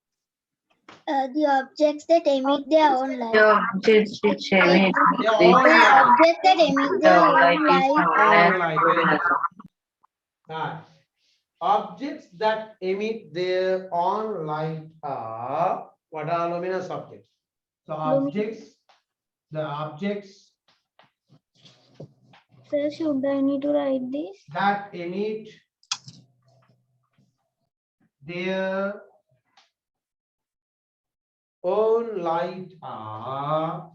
[SPEAKER 3] The objects that emit their own light.
[SPEAKER 4] The objects which emit
[SPEAKER 1] Their
[SPEAKER 4] this
[SPEAKER 1] own
[SPEAKER 3] The
[SPEAKER 1] light.
[SPEAKER 3] objects that emit
[SPEAKER 4] the
[SPEAKER 3] their
[SPEAKER 4] light
[SPEAKER 3] own
[SPEAKER 4] is
[SPEAKER 3] light.
[SPEAKER 4] known
[SPEAKER 1] Own
[SPEAKER 4] as
[SPEAKER 1] light.
[SPEAKER 4] luminous.
[SPEAKER 1] Right. Objects that emit their own light are, what are luminous objects? So the objects
[SPEAKER 2] Sir, should I need to write this?
[SPEAKER 1] that emit their own light are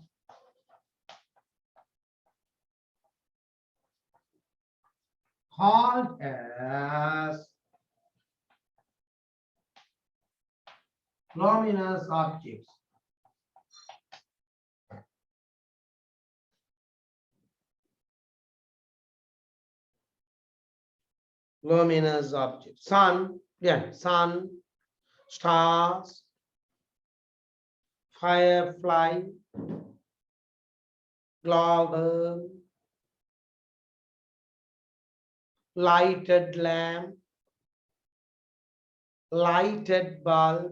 [SPEAKER 1] called as luminous objects. Luminous objects. Sun, yeah, sun, stars, firefly, globe, lighted lamp, lighted bulb,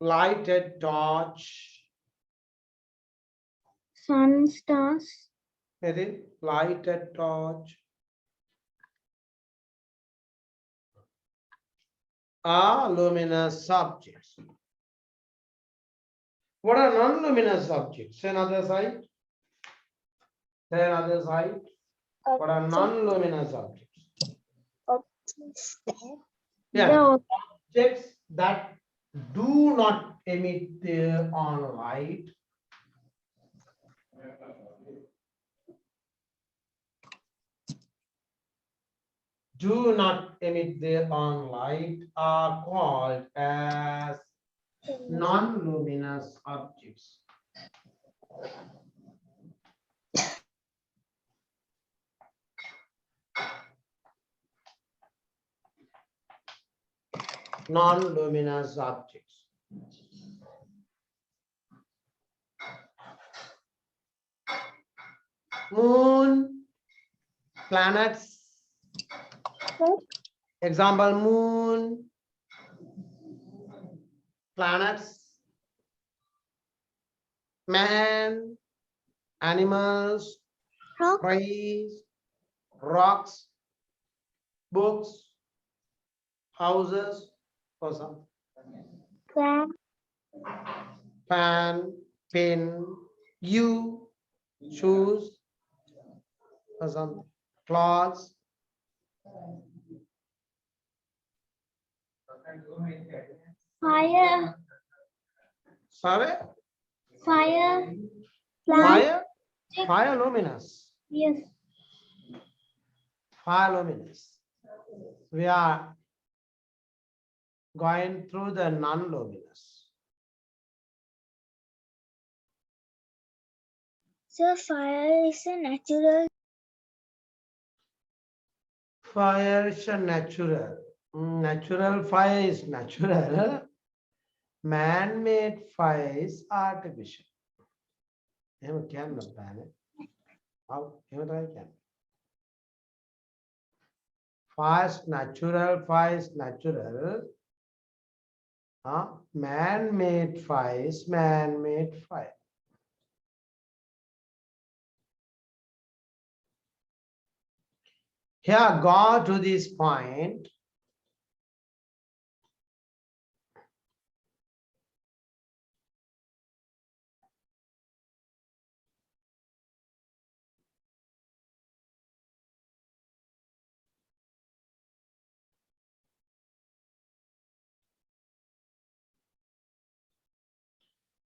[SPEAKER 1] lighted torch,
[SPEAKER 2] Sun, stars.
[SPEAKER 1] lighted torch are luminous objects. What are non-luminous objects? Say another side. Say another side. What are non-luminous objects? Yeah,
[SPEAKER 2] The
[SPEAKER 1] objects that do not emit their own light. Do not emit their own light are called as non-luminous objects. Non-luminous objects. Moon, planets. Example, moon, planets, man, animals,
[SPEAKER 3] Rock.
[SPEAKER 1] trees, rocks, books, houses, or something.
[SPEAKER 3] Fan.
[SPEAKER 1] Fan, pen, you, shoes, or something. Clothes.
[SPEAKER 2] Fire.
[SPEAKER 1] Sorry?
[SPEAKER 2] Fire.
[SPEAKER 1] Fire? Fire luminous.
[SPEAKER 2] Yes.
[SPEAKER 1] Fire luminous. We are going through the non-luminous.
[SPEAKER 3] So fire is a natural.
[SPEAKER 1] Fire is a natural. Natural fire is natural. Man-made fire is artificial. එහෙම කියන්න බෑනේ. ඔව් එහෙම තමයි කියන්නේ. Fire is natural, fire is natural. Man-made fire is man-made fire. Here, go to this point.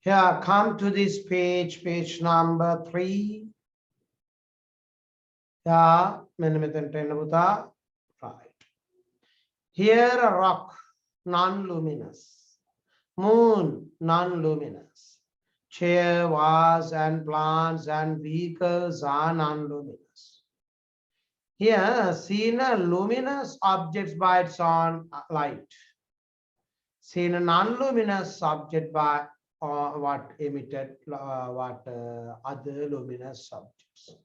[SPEAKER 1] Here, come to this page, page number 3. Yeah, right. Here a rock, non-luminous. Moon, non-luminous. Chair, vase, and plants and vehicles are non-luminous. Here, seen a luminous objects by its own light. Seen a non-luminous object by what emitted other luminous objects.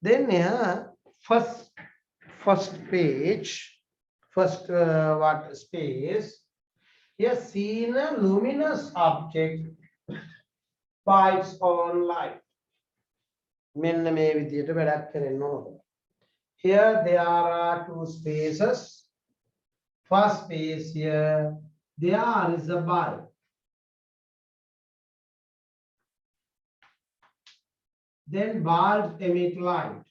[SPEAKER 1] Then here, first page, what space, here seen a luminous object by its own light. Here there are two spaces. First space here, there is a bulb. Then bulbs emit light.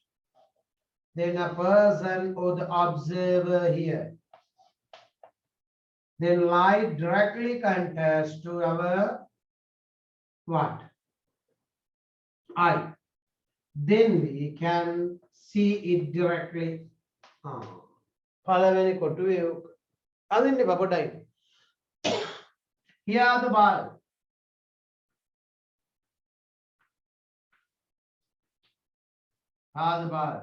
[SPEAKER 1] Then a person or the observer here. Then light directly contacts to our what? Eye. Then we can see it directly. Here the bulb. The bulb.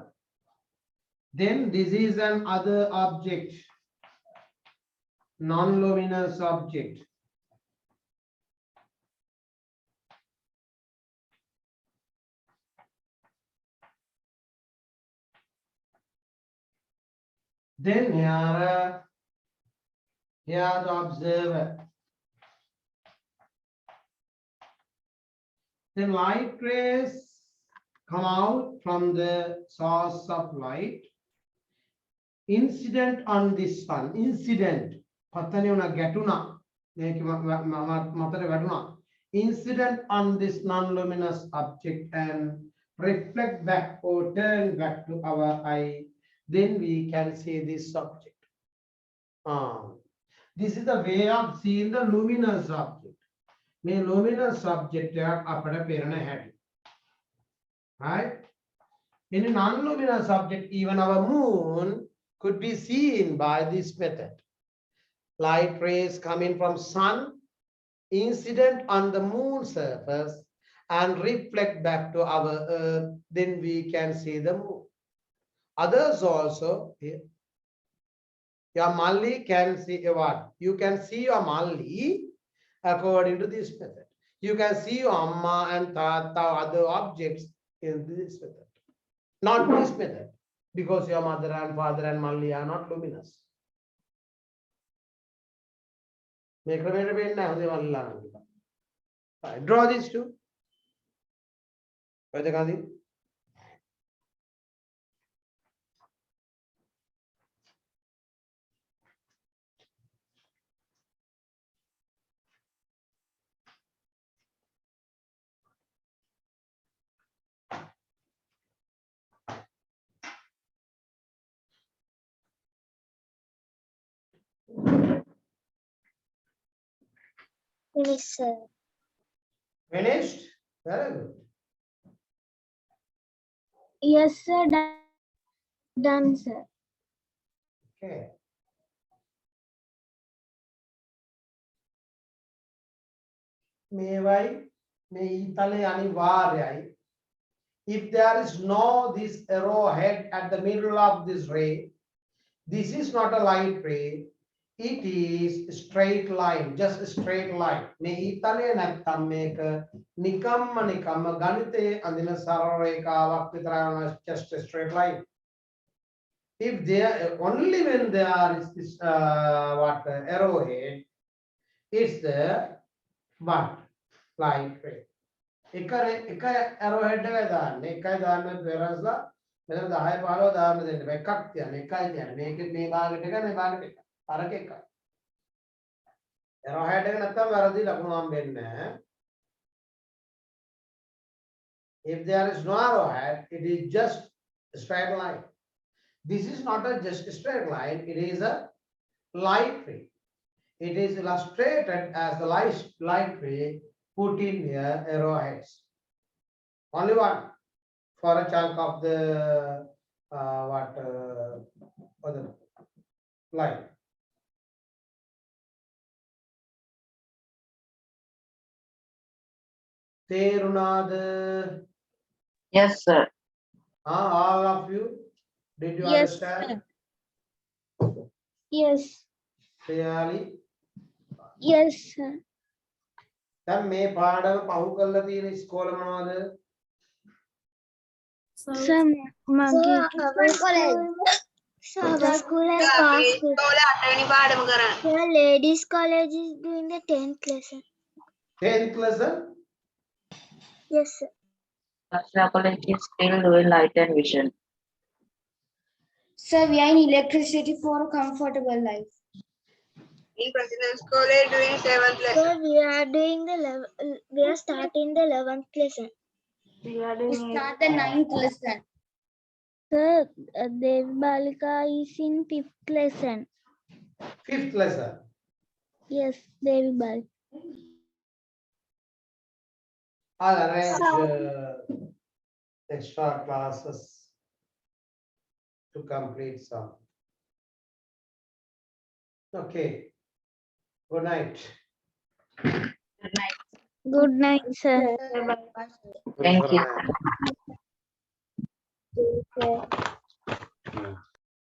[SPEAKER 1] Then this is an other object, non-luminous object. Then here the observer. Then light rays come out from the source of light. Incident on this sun. Incident. Incident on this non-luminous object and reflect back or turn back to our eye. Then we can see this object. This is the way of seeing the luminous object. May luminous object appada perana head. Right? In a non-luminous object, even our moon could be seen by this method. Light rays coming from sun, incident on the moon surface, and reflect back to our earth, then we can see the moon. Others also, here, your Mali can see what? You can see your Mali according to this method. You can see your Amma and Tata, other objects in this method. Not this method, because your mother and father and Mali are not luminous. Draw these two.
[SPEAKER 3] Yes, sir.
[SPEAKER 1] Finished? Very good.
[SPEAKER 2] Yes, sir. Done, sir.
[SPEAKER 1] Okay. If there is no this arrowhead at the middle of this ray, this is not a light ray. It is a straight line, just a straight line. Me itale natam make nikam ganite andina sarareka vakitra just a straight line. If there only when there is this arrowhead, it's the what light ray. එක arrowhead එකයි දාන්නේ එකයි දාන්න පෙරස්ලා මෙතන 10 15 දාන්න දෙන්න බෑ එකක් තියන්න එකයි තියන්න මේක මේ භාගයට එක මේ භාගයට එක අරක එකයි arrowhead එක නැත්තම් වැරදි ලකුණු හම්බෙන්නේ නැහැ. If there is no arrowhead, it is just a straight line. This is not a just a straight line, it is a light ray. It is illustrated as the light ray put in here arrowheads. Only one for a chunk of the other line. Terunad,
[SPEAKER 4] Yes, sir.
[SPEAKER 1] all of you, did you
[SPEAKER 2] Yes,
[SPEAKER 1] understand?
[SPEAKER 2] Yes.
[SPEAKER 1] Clearly?
[SPEAKER 2] Yes, sir.
[SPEAKER 1] දැන් මේ පාඩම පහු කරලා තියෙන ඉස්කෝල මොනවද?
[SPEAKER 2] Sir,
[SPEAKER 3] Sir,
[SPEAKER 2] Maggie.
[SPEAKER 3] our school has passed it. Sir, ladies college is doing the 10th lesson.
[SPEAKER 1] 10th lesson?
[SPEAKER 3] Yes, sir.
[SPEAKER 4] Ashra College is still doing light and vision.
[SPEAKER 2] Sir, we are in electricity for a comfortable life.
[SPEAKER 5] In President's College doing 7th lesson.
[SPEAKER 3] Sir, we are starting the 11th lesson.
[SPEAKER 2] We start the 9th lesson.
[SPEAKER 3] Sir, Dev Balika is in 5th lesson.
[SPEAKER 1] 5th lesson.
[SPEAKER 3] Yes, Devi Balika.
[SPEAKER 1] I'll arrange extra classes to complete some. Okay. Good night.
[SPEAKER 3] Good night, sir.
[SPEAKER 4] Thank you.
[SPEAKER 3] Okay.